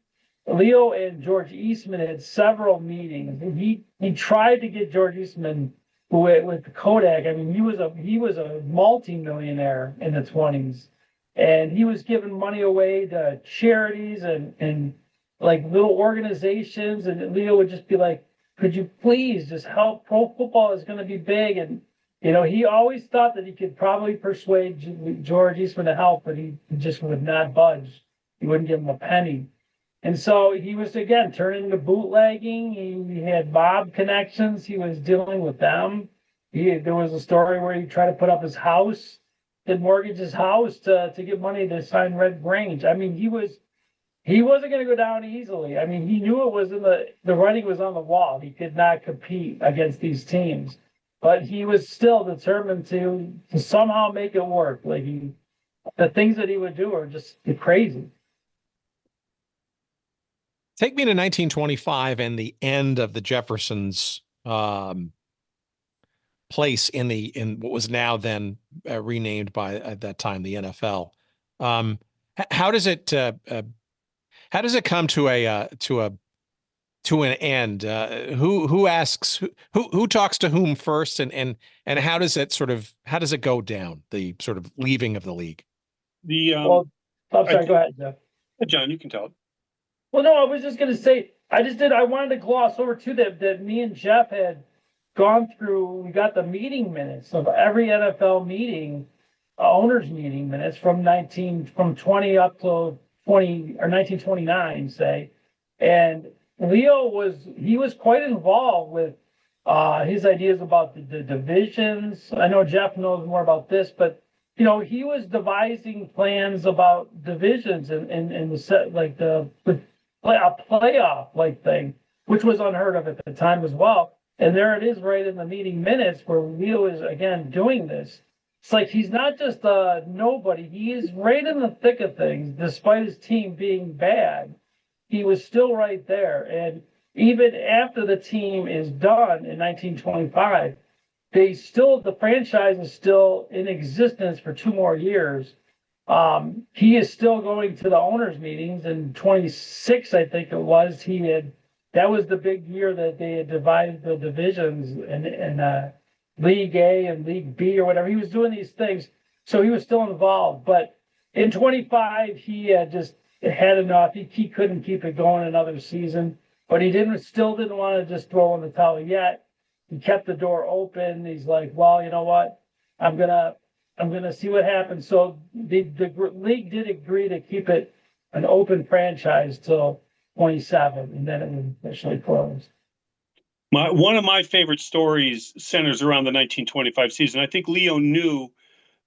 Leo and George Eastman had several meetings. And he tried to get George Eastman with Kodak. I mean, he was a multi-millionaire in the 20s, and he was giving money away to charities and like little organizations. And Leo would just be like, "Could you please just help? Pro football is going to be big." And he always thought that he could probably persuade George Eastman to help, but he just would not budge. He wouldn't give him a penny. And so he was, again, turning to bootlegging. He had mob connections. He was dealing with them. There was a story where he tried to put up his house, did mortgage his house to get money to sign Red Grange. I mean, he wasn't going to go down easily. I mean, he knew it was the writing was on the wall. He could not compete against these teams, but he was still determined to somehow make it work. Like the things that he would do are just crazy. Take me to 1925 and the end of the Jeffersons' place in what was now then renamed by at that time the NFL. How does it come to an end? Who asks who talks to whom first, and how does it go down, the sort of leaving of the league? I'm sorry. Go ahead, Jeff. John, you can tell it. Well, no, I was just going to say, I wanted to gloss over too that me and Jeff had gone through. We got the meeting minutes of every NFL meeting, owners meeting minutes from 20 up to 20 or 1929, say. And Leo was quite involved with his ideas about the divisions. I know Jeff knows more about this, but he was devising plans about divisions and the set, like a playoff like thing, which was unheard of at the time as well. And there it is, right in the meeting minutes, where Leo is again doing this. It's like he's not just a nobody; he is right in the thick of things. Despite his team being bad, he was still right there. And even after the team is done in 1925, the franchise is still in existence for 2 more years. He is still going to the owners' meetings. In 26, I think it was, that was the big year that they had divided the divisions in League A and League B or whatever. He was doing these things, so he was still involved. But in 25, he had just had enough. He couldn't keep it going another season, but he still didn't want to just throw in the towel yet. He kept the door open. He's like, well, you know what? I'm gonna see what happens. So the league did agree to keep it an open franchise till 27, and then it was officially closed. One of my favorite stories centers around the 1925 season. I think Leo knew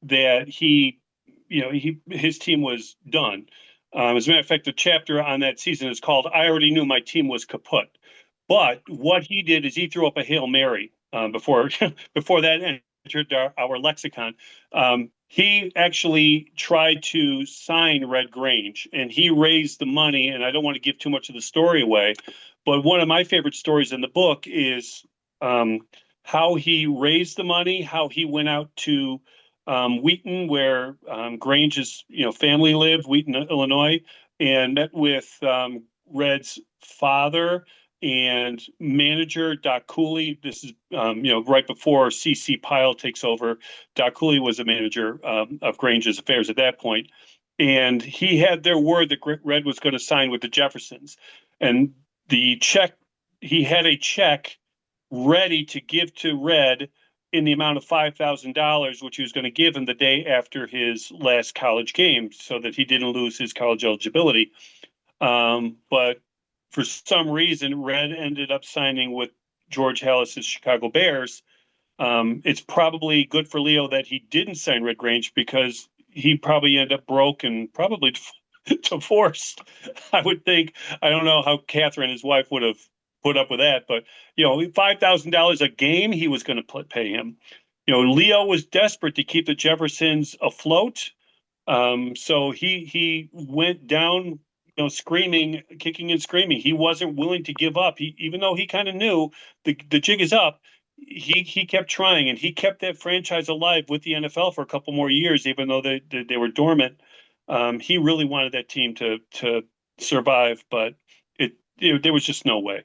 that his team was done. As a matter of fact, the chapter on that season is called "I Already Knew My Team Was Kaput." But what he did is he threw up a Hail Mary before that entered our lexicon. He actually tried to sign Red Grange, and he raised the money. And I don't want to give too much of the story away, but one of my favorite stories in the book is how he raised the money, how he went out to Wheaton, where Grange's family lived, Wheaton, Illinois, and met with Red's father and manager Doc Cooley. This is right before C.C. Pyle takes over. Doc Cooley was a manager of Grange's affairs at that point, and he had their word that Red was going to sign with the Jeffersons, and he had a check ready to give to Red in the amount of $5,000, which he was going to give him the day after his last college game, so that he didn't lose his college eligibility. But for some reason, Red ended up signing with George Halas's Chicago Bears. It's probably good for Leo that he didn't sign Red Grange, because he probably ended up broke and probably divorced, I would think. I don't know how Catherine, his wife, would have put up with that, but $5,000 a game he was going to pay him. Leo was desperate to keep the Jeffersons afloat, so he went down, screaming, kicking and screaming. He wasn't willing to give up. Even though he kind of knew the jig is up, he kept trying, and he kept that franchise alive with the NFL for a couple more years, even though they were dormant. He really wanted that team to survive, but there was just no way.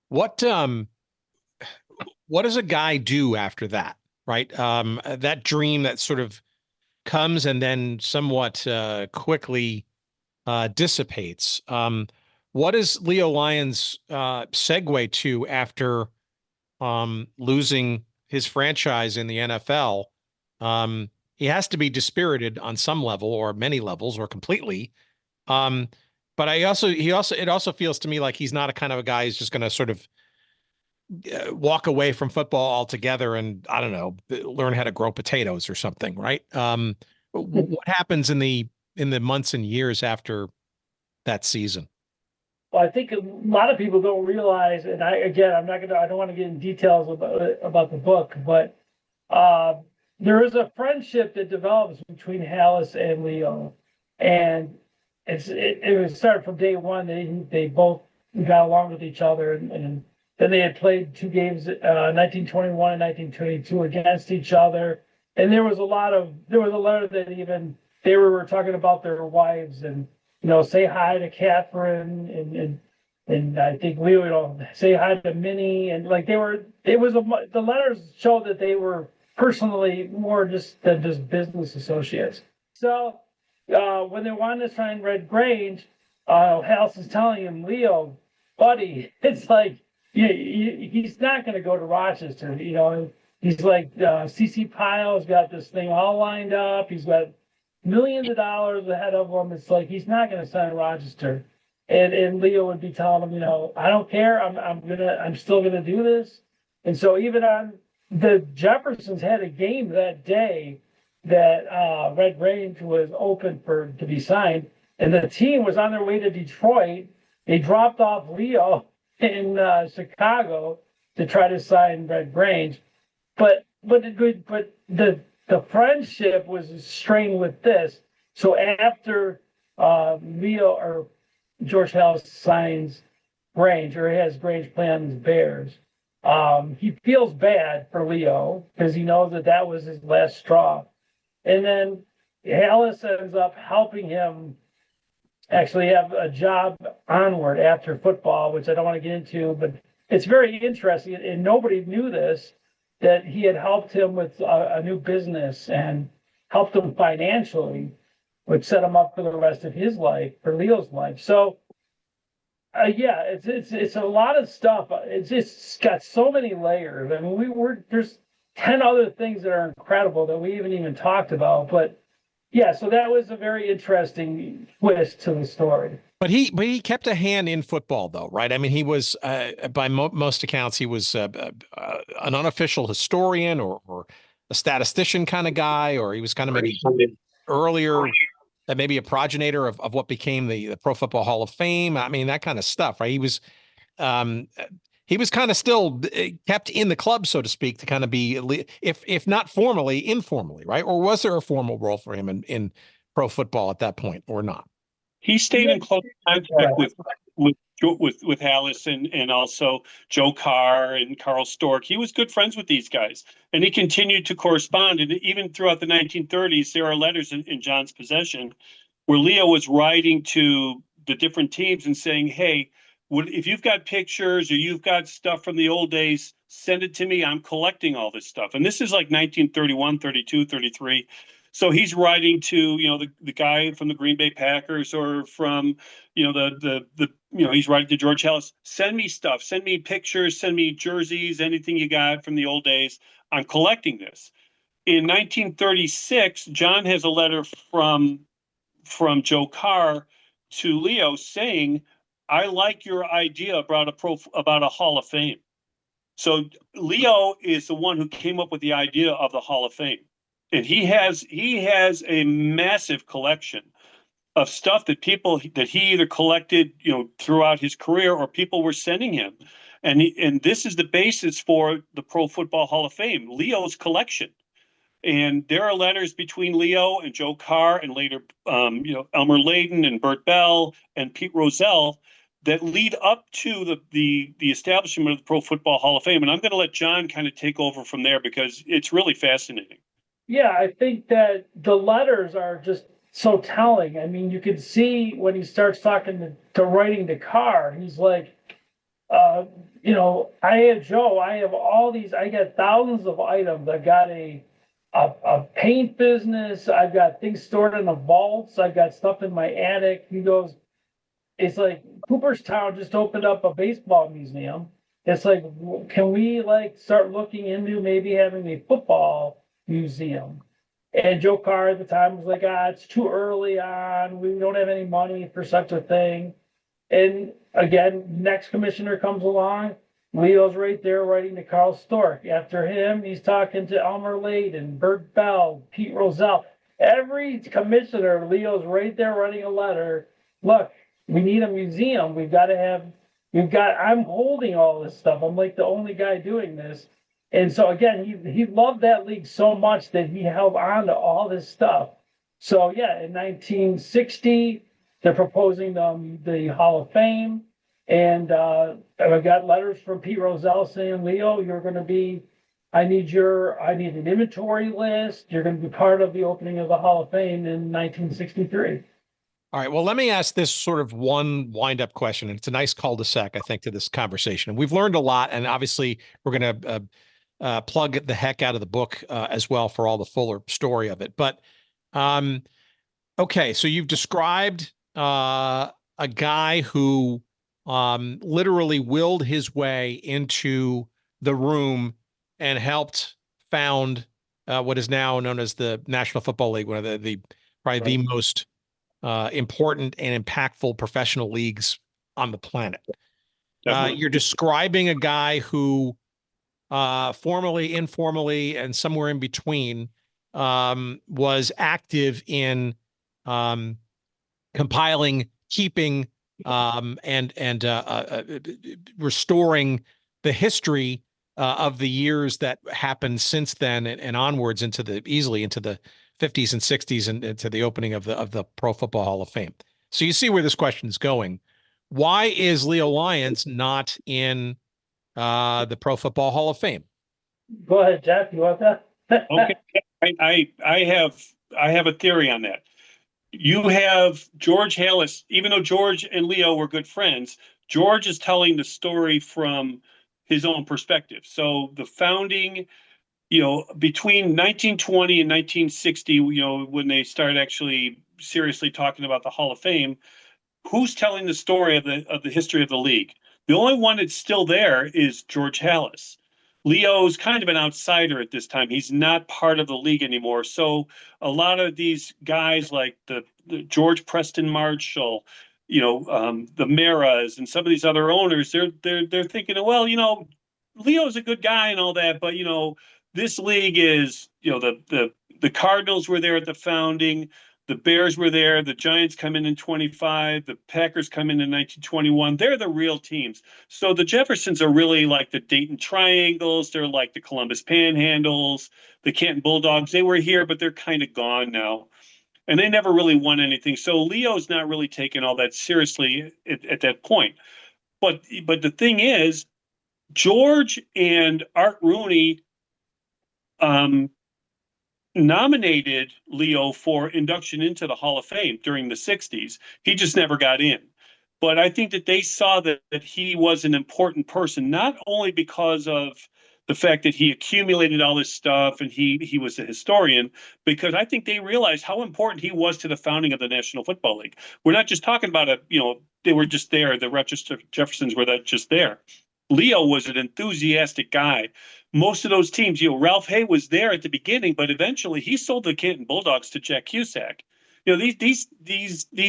What does a guy do after that? Right. That dream that sort of comes and then somewhat quickly dissipates. What is Leo Lyons segue to after losing his franchise in the NFL? He has to be dispirited on some level or many levels or completely. But it also feels to me like he's not a kind of a guy who's just going to sort of walk away from football altogether and, I don't know, learn how to grow potatoes or something, right? What happens in the months and years after that season? Well, I think a lot of people don't realize, and I don't want to get in details about the book, but there is a friendship that develops between Halas and Leo, and it was started from day one. They both got along with each other, and then they had played 2 games, 1921 and 1922 against each other, and there was a letter that even they were talking about their wives and, say hi to Catherine and I think Leo, say hi to Minnie, and like the letters showed that they were personally more than just business associates. So when they wanted to sign Red Grange, House is telling him, Leo, buddy, it's like he's not going to go to Rochester. He's like CC Pile's got this thing all lined up. He's got millions of dollars ahead of him. It's like he's not going to sign Rochester. And Leo would be telling him, I don't care. I'm still gonna do this. And so even on the Jeffersons had a game that day that Red Grange was open to be signed, and the team was on their way to Detroit. They dropped off Leo in Chicago to try to sign Red Grange, but the friendship was strained with this. So after Leo or George Halas signs Grange, or has Grange play on his Bears, he feels bad for Leo because he knows that was his last straw. And then Halas ends up helping him actually have a job onward after football, which I don't want to get into, but it's very interesting. And nobody knew this, that he had helped him with a new business and helped him financially, which set him up for the rest of his life, for Leo's life. So, it's a lot of stuff. It's just got so many layers. I mean, there's 10 other things that are incredible that we haven't even talked about. But yeah, so that was a very interesting twist to the story. But he kept a hand in football, though, right? I mean, he was, by most accounts, he was an unofficial historian or a statistician kind of guy, or he was kind of maybe earlier, maybe a progenitor of what became the Pro Football Hall of Fame. I mean, that kind of stuff, right? He was kind of still kept in the club, so to speak, to kind of be, if not formally, informally, right? Or was there a formal role for him in pro football at that point, or not? He stayed in close contact with Halas and also Joe Carr and Carl Stork. He was good friends with these guys, and he continued to correspond. And even throughout the 1930s, there are letters in John's possession where Leo was writing to the different teams and saying, hey, if you've got pictures or you've got stuff from the old days, send it to me. I'm collecting all this stuff. And this is like 1931, 32, 33. So he's writing to, the guy from the Green Bay Packers, or from, he's writing to George Halas, send me stuff, send me pictures, send me jerseys, anything you got from the old days. I'm collecting this. In 1936, John has a letter from Joe Carr to Leo saying, I like your idea about a Hall of Fame. So Leo is the one who came up with the idea of the Hall of Fame. And he has a massive collection of stuff that he either collected, throughout his career, or people were sending him. And this is the basis for the Pro Football Hall of Fame, Leo's collection. And there are letters between Leo and Joe Carr, and later, Elmer Layden and Bert Bell and Pete Rozelle, that lead up to the establishment of the Pro Football Hall of Fame. And I'm going to let John kind of take over from there, because it's really fascinating. Yeah, I think that the letters are just so telling. I mean, you could see when he starts talking to writing to Carr, he's like, I have all these, I got thousands of items. I've got a paint business. I've got things stored in the vaults. I've got stuff in my attic. He goes, it's like Cooperstown just opened up a baseball museum. It's like, can we like start looking into maybe having a football museum? And Joe Carr at the time was like, it's too early on. We don't have any money for such a thing. And again, next commissioner comes along. Leo's right there writing to Carl Stork. After him, he's talking to Elmer Layden, Bert Bell, Pete Rozelle. Every commissioner, Leo's right there writing a letter. Look, we need a museum. I'm holding all this stuff. I'm like the only guy doing this. And so again, he loved that league so much that he held on to all this stuff. So yeah, in 1960, they're proposing the Hall of Fame. And I've got letters from Pete Rozelle saying, Leo, I need an inventory list. You're going to be part of the opening of the Hall of Fame in 1963. All right. Well, let me ask this sort of one wind-up question, and it's a nice cul-de-sac, I think, to this conversation. And we've learned a lot, and obviously we're going to plug the heck out of the book as well for all the fuller story of it. But okay, so you've described a guy who literally willed his way into the room and helped found what is now known as the National Football League, one of the probably the most important and impactful professional leagues on the planet. You're describing a guy who formally, informally, and somewhere in between was active in compiling, keeping, and restoring the history of the years that happened since then and onwards into the 50s and 60s and into the opening of the Pro Football Hall of Fame. So you see where this question is going. Why is Leo Lyons not in the Pro Football Hall of Fame? Go ahead, Jeff. You want that? Okay, I have a theory on that. You have George Halas. Even though George and Leo were good friends, George is telling the story from his own perspective. So the founding, between 1920 and 1960, when they started actually seriously talking about the Hall of Fame, who's telling the story of the history of the league? The only one that's still there is George Halas. Leo's kind of an outsider at this time. He's not part of the league anymore. So a lot of these guys like the George Preston Marshall, the Maras and some of these other owners, they're thinking, well, Leo's a good guy and all that, but this league is, the Cardinals were there at the founding. The Bears were there. The Giants come in 25. The Packers come in 1921. They're the real teams. So the Jeffersons are really like the Dayton Triangles. They're like the Columbus Panhandles, the Canton Bulldogs. They were here, but they're kind of gone now. And they never really won anything. So Leo's not really taken all that seriously at that point. But the thing is, George and Art Rooney nominated Leo for induction into the Hall of Fame during the 60s. He just never got in. But I think that they saw that he was an important person, not only because of the fact that he accumulated all this stuff and he was a historian, because I think they realized how important he was to the founding of the National Football League. We're not just talking about they were just there. The Rochester Jeffersons were just there. Leo was an enthusiastic guy. Most of those teams, Ralph Hay was there at the beginning, but eventually he sold the Canton Bulldogs to Jack Cusack. These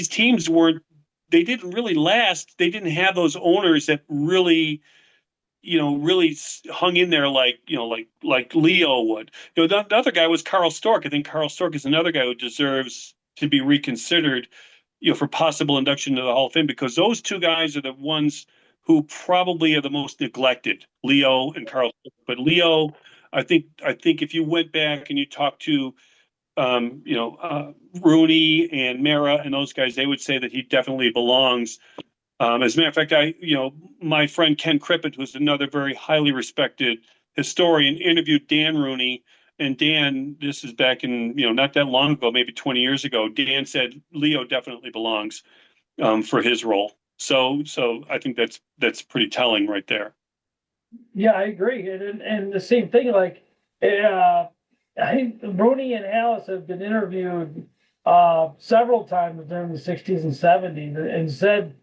teams they didn't really last. They didn't have those owners that really hung in there like Leo would. The other guy was Carl Stork. I think Carl Stork is another guy who deserves to be reconsidered, for possible induction to the Hall of Fame, because those two guys are the ones who probably are the most neglected, Leo and Carl. But Leo, I think if you went back and you talked to, Rooney and Mara and those guys, they would say that he definitely belongs. As a matter of fact, my friend Ken Crippett, who's another very highly respected historian, interviewed Dan Rooney And Dan, this is back in, not that long ago, maybe 20 years ago, Dan said Leo definitely belongs for his role. So I think that's pretty telling right there. Yeah, I agree. And the same thing, like, I think Rooney and Alice have been interviewed several times during the 60s and 70s and said,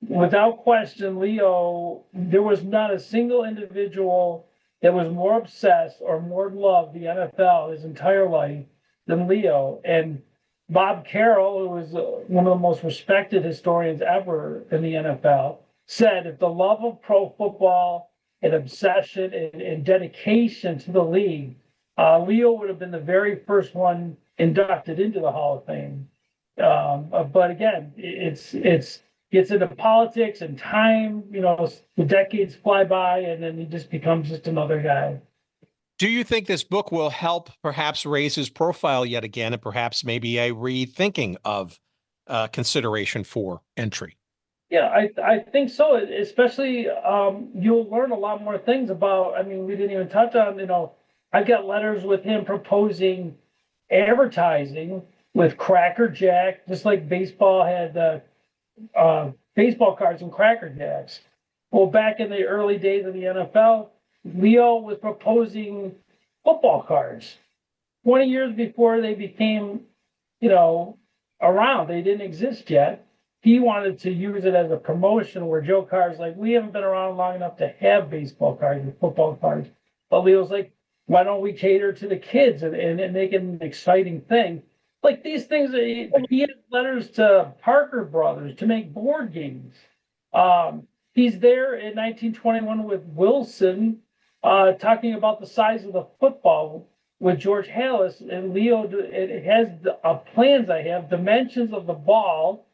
without question, Leo, there was not a single individual that was more obsessed or more loved the NFL his entire life than Leo. And Bob Carroll, who was one of the most respected historians ever in the NFL, said if the love of pro football and obsession and dedication to the league, Leo would have been the very first one inducted into the Hall of Fame. But again, it's gets into politics and time, the decades fly by and then he just becomes just another guy. Do you think this book will help perhaps raise his profile yet again and perhaps maybe a rethinking of consideration for entry? Yeah, I think so. Especially, you'll learn a lot more things about, we didn't even touch on, I got letters with him proposing advertising with Cracker Jack, just like baseball had baseball cards and Cracker Jacks. Well, back in the early days of the NFL, Leo was proposing football cards 20 years before they became, around. They didn't exist yet. He wanted to use it as a promotion where Joe Carr's like, we haven't been around long enough to have baseball cards and football cards. But Leo's like, why don't we cater to the kids and make it an exciting thing? Like these things, he had letters to Parker Brothers to make board games. He's there in 1921 with Wilson, talking about the size of the football with George Halas. And Leo, it has plans I have, dimensions of the ball.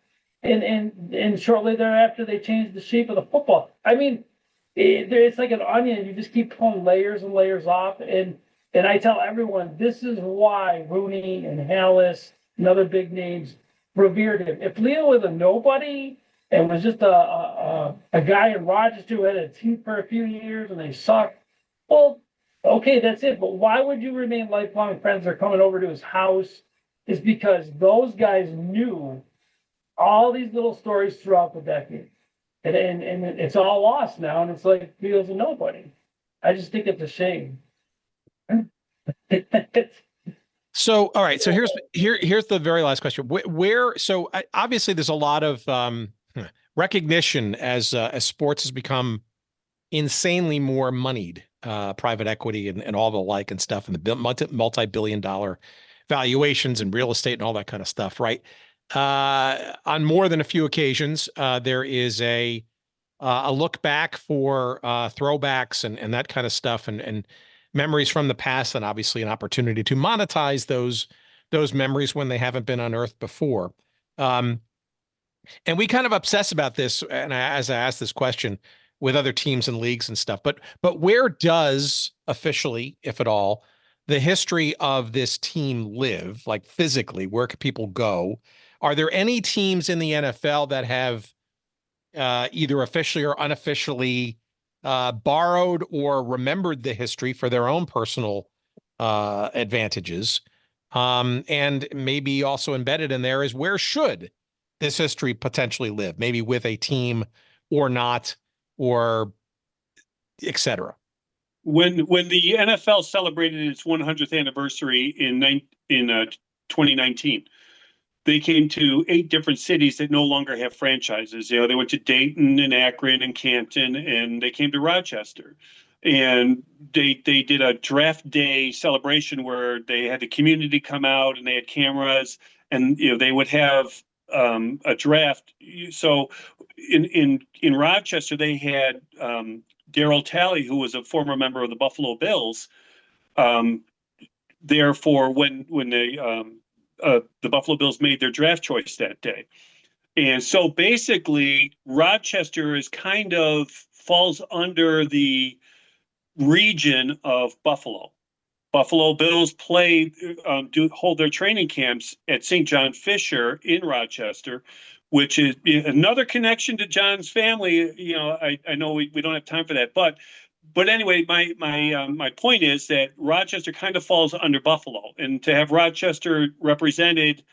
And shortly thereafter, they changed the shape of the football. It's like an onion. You just keep pulling layers and layers off. And I tell everyone, this is why Rooney and Halas and other big names revered him. If Leo was a nobody and was just a guy in Rochester who had a team for a few years and they sucked, well, okay, that's it. But why would you remain lifelong friends? They're coming over to his house. It's because those guys knew all these little stories throughout the decade. And it's all lost now. And it's like Leo's a nobody. I just think it's a shame. So, all right. So here's the very last question. So obviously there's a lot of recognition as sports has become insanely more moneyed, private equity and all the like and stuff, and the multi-billion-dollar valuations and real estate and all that kind of stuff, right? On more than a few occasions, there is a look back for throwbacks and that kind of stuff and memories from the past, and obviously an opportunity to monetize those memories when they haven't been unearthed before. And we kind of obsess about this, and as I ask this question with other teams and leagues and stuff, but where does officially, if at all, the history of this team live? Like physically, where can people go? Are there any teams in the NFL that have either officially or unofficially borrowed or remembered the history for their own personal advantages? And maybe also embedded in there is, where should this history potentially live? Maybe with a team or not, or et cetera. When the NFL celebrated its 100th anniversary in 2019, they came to 8 different cities that no longer have franchises. They went to Dayton and Akron and Canton, and they came to Rochester. And they did a draft day celebration where they had the community come out and they had cameras, and they would have a draft. So in Rochester, they had Darryl Talley, who was a former member of the Buffalo Bills, therefore when the Buffalo Bills made their draft choice that day. And so basically Rochester is kind of falls under the region of Buffalo. Buffalo Bills hold their training camps at St. John Fisher in Rochester, which is another connection to John's family. I know we don't have time for that, but but anyway, my point is that Rochester kind of falls under Buffalo, and to have Rochester represented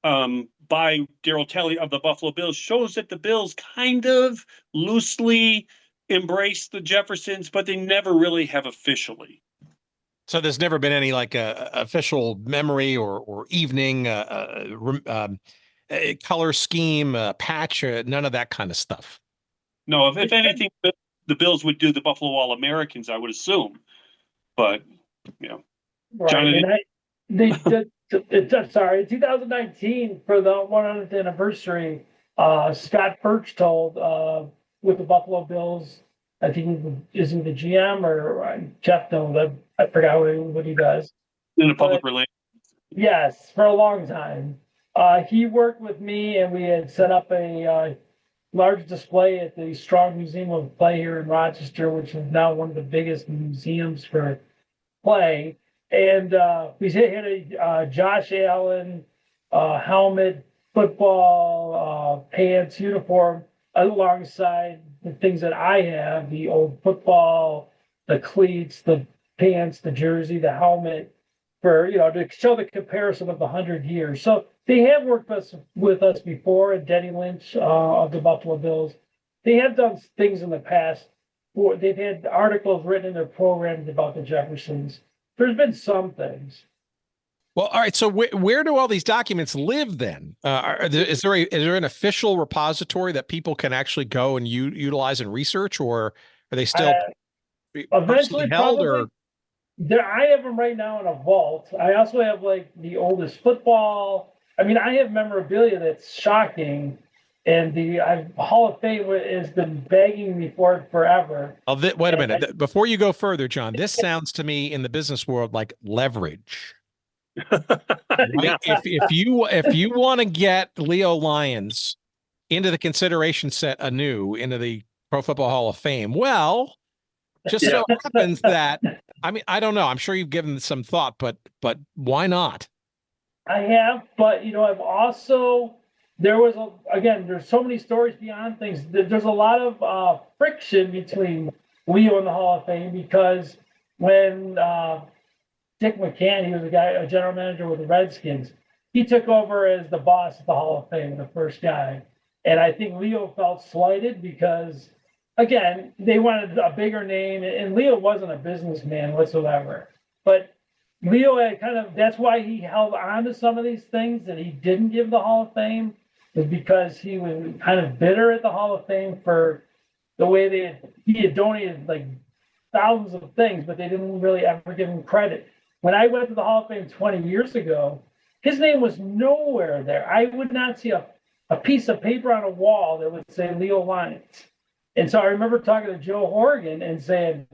by Darryl Talley of the Buffalo Bills shows that the Bills kind of loosely embrace the Jeffersons, but they never really have officially. So there's never been any like official memory or evening color scheme patch, none of that kind of stuff. No, if anything, the Bills would do the Buffalo All-Americans, I would assume. But right. John, And they sorry, in 2019 for the 100th anniversary, Scott Birch told with the Buffalo Bills, I think is he the GM or Jeff knows, I forgot what he does. In the public relations. Yes, for a long time. He worked with me and we had set up a large display at the Strong Museum of Play here in Rochester, which is now one of the biggest museums for play. And we had a Josh Allen helmet, football, pants, uniform, alongside the things that I have, the old football, the cleats, the pants, the jersey, the helmet, for, to show the comparison of the 100 years. So they have worked with us before, and Denny Lynch of the Buffalo Bills. They have done things in the past. They've had articles written in their programs about the Jeffersons. There's been some things. Well, all right. So where do all these documents live then? Is there an official repository that people can actually go and utilize and research, or are they still eventually held? Probably. Or I have them right now in a vault. I also have like the oldest football. I mean, I have memorabilia that's shocking, and the Hall of Fame has been begging me for it forever. Wait a minute. Before you go further, John, this sounds to me in the business world like leverage. Right? If you want to get Leo Lyons into the consideration set anew into the Pro Football Hall of Fame, well, just so happens that, I mean, I don't know. I'm sure you've given some thought, but why not? I have, but I've also, there's so many stories beyond things. There's a lot of friction between Leo and the Hall of Fame, because when Dick McCann, he was a general manager with the Redskins, he took over as the boss of the Hall of Fame, the first guy. And I think Leo felt slighted because, again, they wanted a bigger name, and Leo wasn't a businessman whatsoever. But Leo had that's why he held on to some of these things that he didn't give the Hall of Fame, is because he was kind of bitter at the Hall of Fame for the way he had donated like thousands of things, but they didn't really ever give him credit. When I went to the Hall of Fame 20 years ago, his name was nowhere there. I would not see a piece of paper on a wall that would say Leo Lyons. And so I remember talking to Joe Horgan and saying,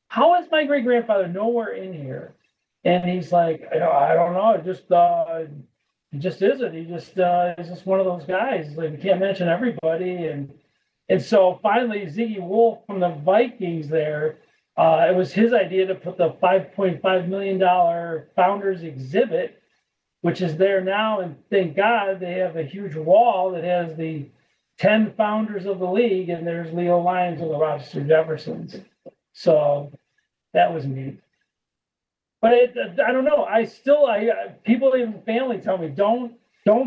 how is my great-grandfather nowhere in here? And he's like, I don't know. It just isn't. He's just one of those guys. Like, you can't mention everybody. And so finally, Ziggy Wolf from the Vikings there, it was his idea to put the $5.5 million founders exhibit, which is there now. And thank God they have a huge wall that has the 10 founders of the league, and there's Leo Lyons of the Rochester Jeffersons. So that was neat. But I don't know. People, even family, tell me don't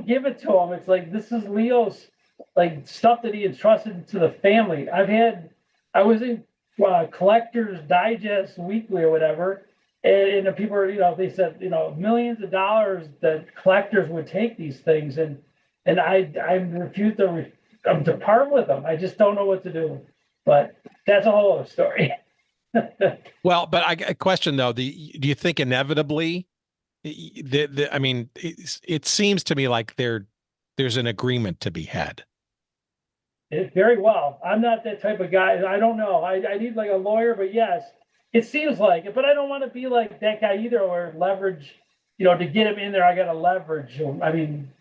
give it to him. It's like, this is Leo's like stuff that he entrusted to the family. I was in Collector's Digest Weekly or whatever, and the people are, they said, millions of dollars that collectors would take these things, and I refuse to part with them. I just don't know what to do. But that's a whole other story. Well, but a question though, do you think inevitably, I mean, it seems to me like there's an agreement to be had. Very well. I'm not that type of guy. I don't know. I need like a lawyer, but yes, it seems like it. But I don't want to be like that guy either, or leverage, to get him in there. I got to leverage him. I mean,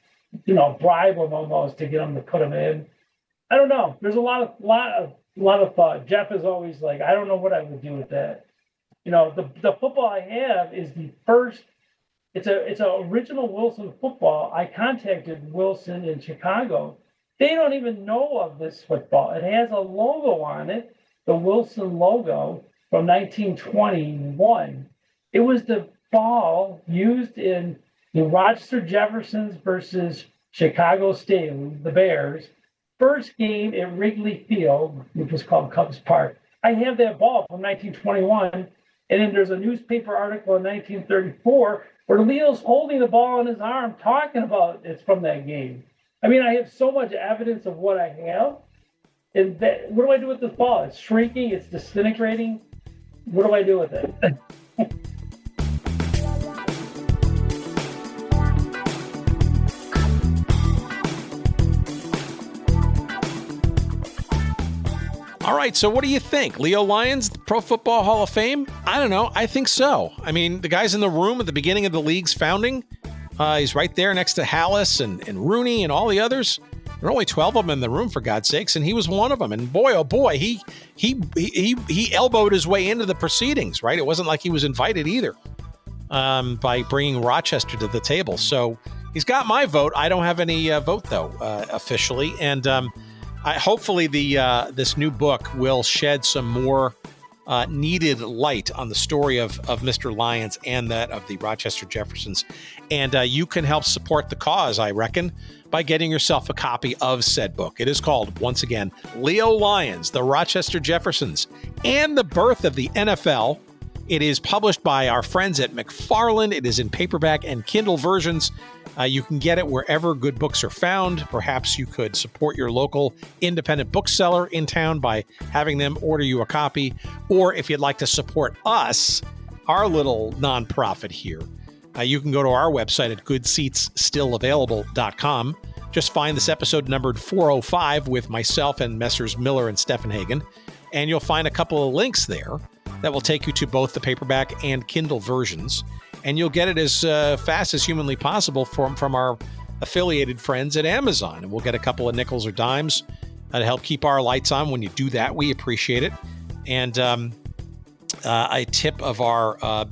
bribe him almost to get him to put him in. I don't know. There's a lot of thought. Jeff is always like, I don't know what I would do with that. The football I have is the first. It's a original Wilson football. I contacted Wilson in Chicago. They don't even know of this football. It has a logo on it, the Wilson logo from 1921. It was the ball used in the Rochester Jeffersons versus Chicago State, the Bears, first game at Wrigley Field, which was called Cubs Park. I have that ball from 1921, and then there's a newspaper article in 1934 where Leo's holding the ball in his arm, talking about it's from that game. I mean, I have so much evidence of what I have. And that, what do I do with this ball? It's shrinking, it's disintegrating. What do I do with it? All right, so what do you think? Leo Lyons, Pro Football Hall of Fame? I don't know. I think so. I mean, the guy's in the room at the beginning of the league's founding. He's right there next to Hallis and Rooney and all the others. There are only 12 of them in the room, for God's sakes, and he was one of them. And boy, oh boy, he elbowed his way into the proceedings, right? It wasn't like he was invited either by bringing Rochester to the table. So he's got my vote. I don't have any vote, though, officially. And hopefully this new book will shed some more needed light on the story of Mr. Lyons and that of the Rochester Jeffersons. And you can help support the cause, I reckon, by getting yourself a copy of said book. It is called, once again, Leo Lyons, the Rochester Jeffersons, and the Birth of the NFL. It is published by our friends at McFarland. It is in paperback and Kindle versions. You can get it wherever good books are found. Perhaps you could support your local independent bookseller in town by having them order you a copy. Or if you'd like to support us, our little nonprofit here, you can go to our website at goodseatsstillavailable.com. Just find this episode numbered 405 with myself and Messrs. Miller and Steffenhagen, and you'll find a couple of links there that will take you to both the paperback and Kindle versions. And you'll get it as fast as humanly possible from our affiliated friends at Amazon. And we'll get a couple of nickels or dimes to help keep our lights on when you do that. We appreciate it. And a tip of our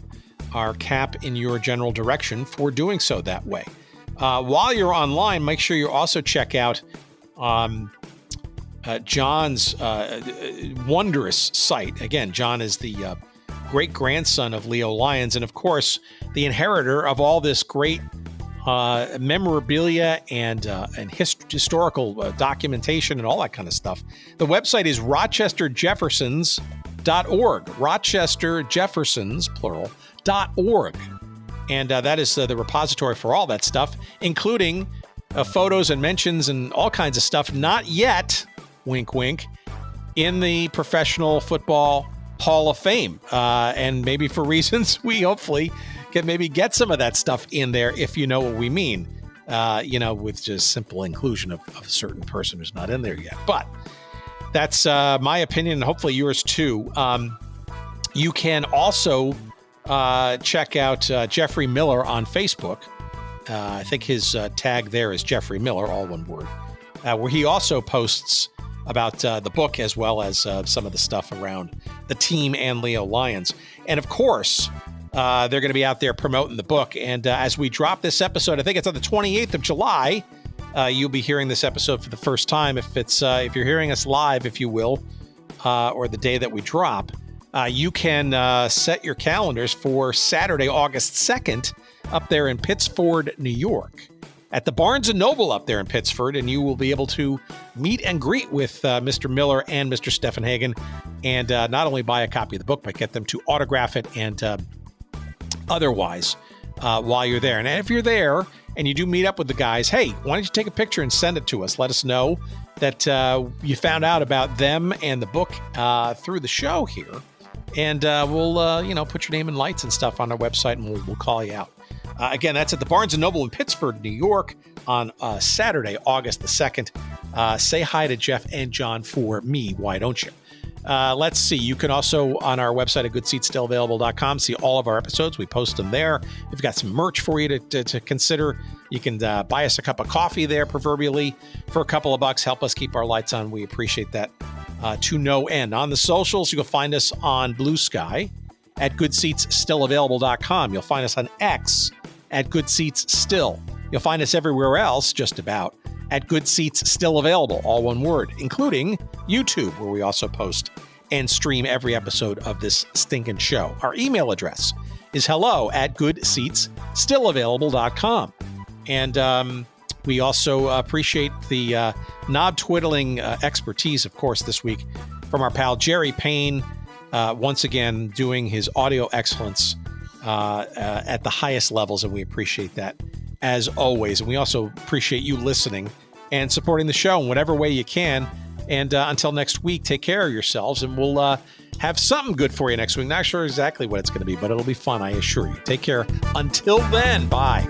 cap in your general direction for doing so that way. While you're online, make sure you also check out John's wondrous site. Again, John is the great-grandson of Leo Lyons, and of course, the inheritor of all this great memorabilia and historical documentation and all that kind of stuff. The website is rochesterjeffersons.org. Rochester Jeffersons, plural, .org. And that is the repository for all that stuff, including photos and mentions and all kinds of stuff not yet, wink, wink, in the Professional Football Hall of Fame. And maybe for reasons we hopefully can maybe get some of that stuff in there, if you know what we mean, with just simple inclusion of a certain person who's not in there yet. But that's my opinion, and hopefully yours too. You can also check out Jeffrey Miller on Facebook. I think his tag there is Jeffrey Miller, all one word, where he also posts about the book as well as some of the stuff around the team and Leo Lyons. And of course, they're going to be out there promoting the book. And as we drop this episode, I think it's on the 28th of July, you'll be hearing this episode for the first time. If you're hearing us live, if you will, or the day that we drop, you can set your calendars for Saturday, August 2nd, up there in Pittsford, New York, at the Barnes & Noble up there in Pittsford, and you will be able to meet and greet with Mr. Miller and Mr. Steffenhagen, and not only buy a copy of the book, but get them to autograph it and otherwise while you're there. And if you're there and you do meet up with the guys, hey, why don't you take a picture and send it to us? Let us know that you found out about them and the book through the show here. And we'll, put your name and lights and stuff on our website, and we'll call you out. Again, that's at the Barnes & Noble in Pittsford, New York, on Saturday, August the 2nd. Say hi to Jeff and John for me, why don't you? Let's see. You can also, on our website at goodseatsstillavailable.com, see all of our episodes. We post them there. We've got some merch for you to consider. You can buy us a cup of coffee there, proverbially, for a couple of bucks. Help us keep our lights on. We appreciate that to no end. On the socials, you can find us on Blue Sky at goodseatsstillavailable.com. You'll find us on X at goodseatsstill. You'll find us everywhere else, just about, at Good Seats Still Available, all one word, including YouTube, where we also post and stream every episode of this stinking show. Our email address is hello@goodseatsstillavailable.com. And we also appreciate the knob twiddling expertise, of course, this week from our pal Jerry Payne, once again doing his audio excellence at the highest levels, and we appreciate that as always. And we also appreciate you listening and supporting the show in whatever way you can. And until next week, take care of yourselves, and we'll have something good for you next week. Not sure exactly what it's going to be, but it'll be fun, I assure you. Take care. Until then, bye.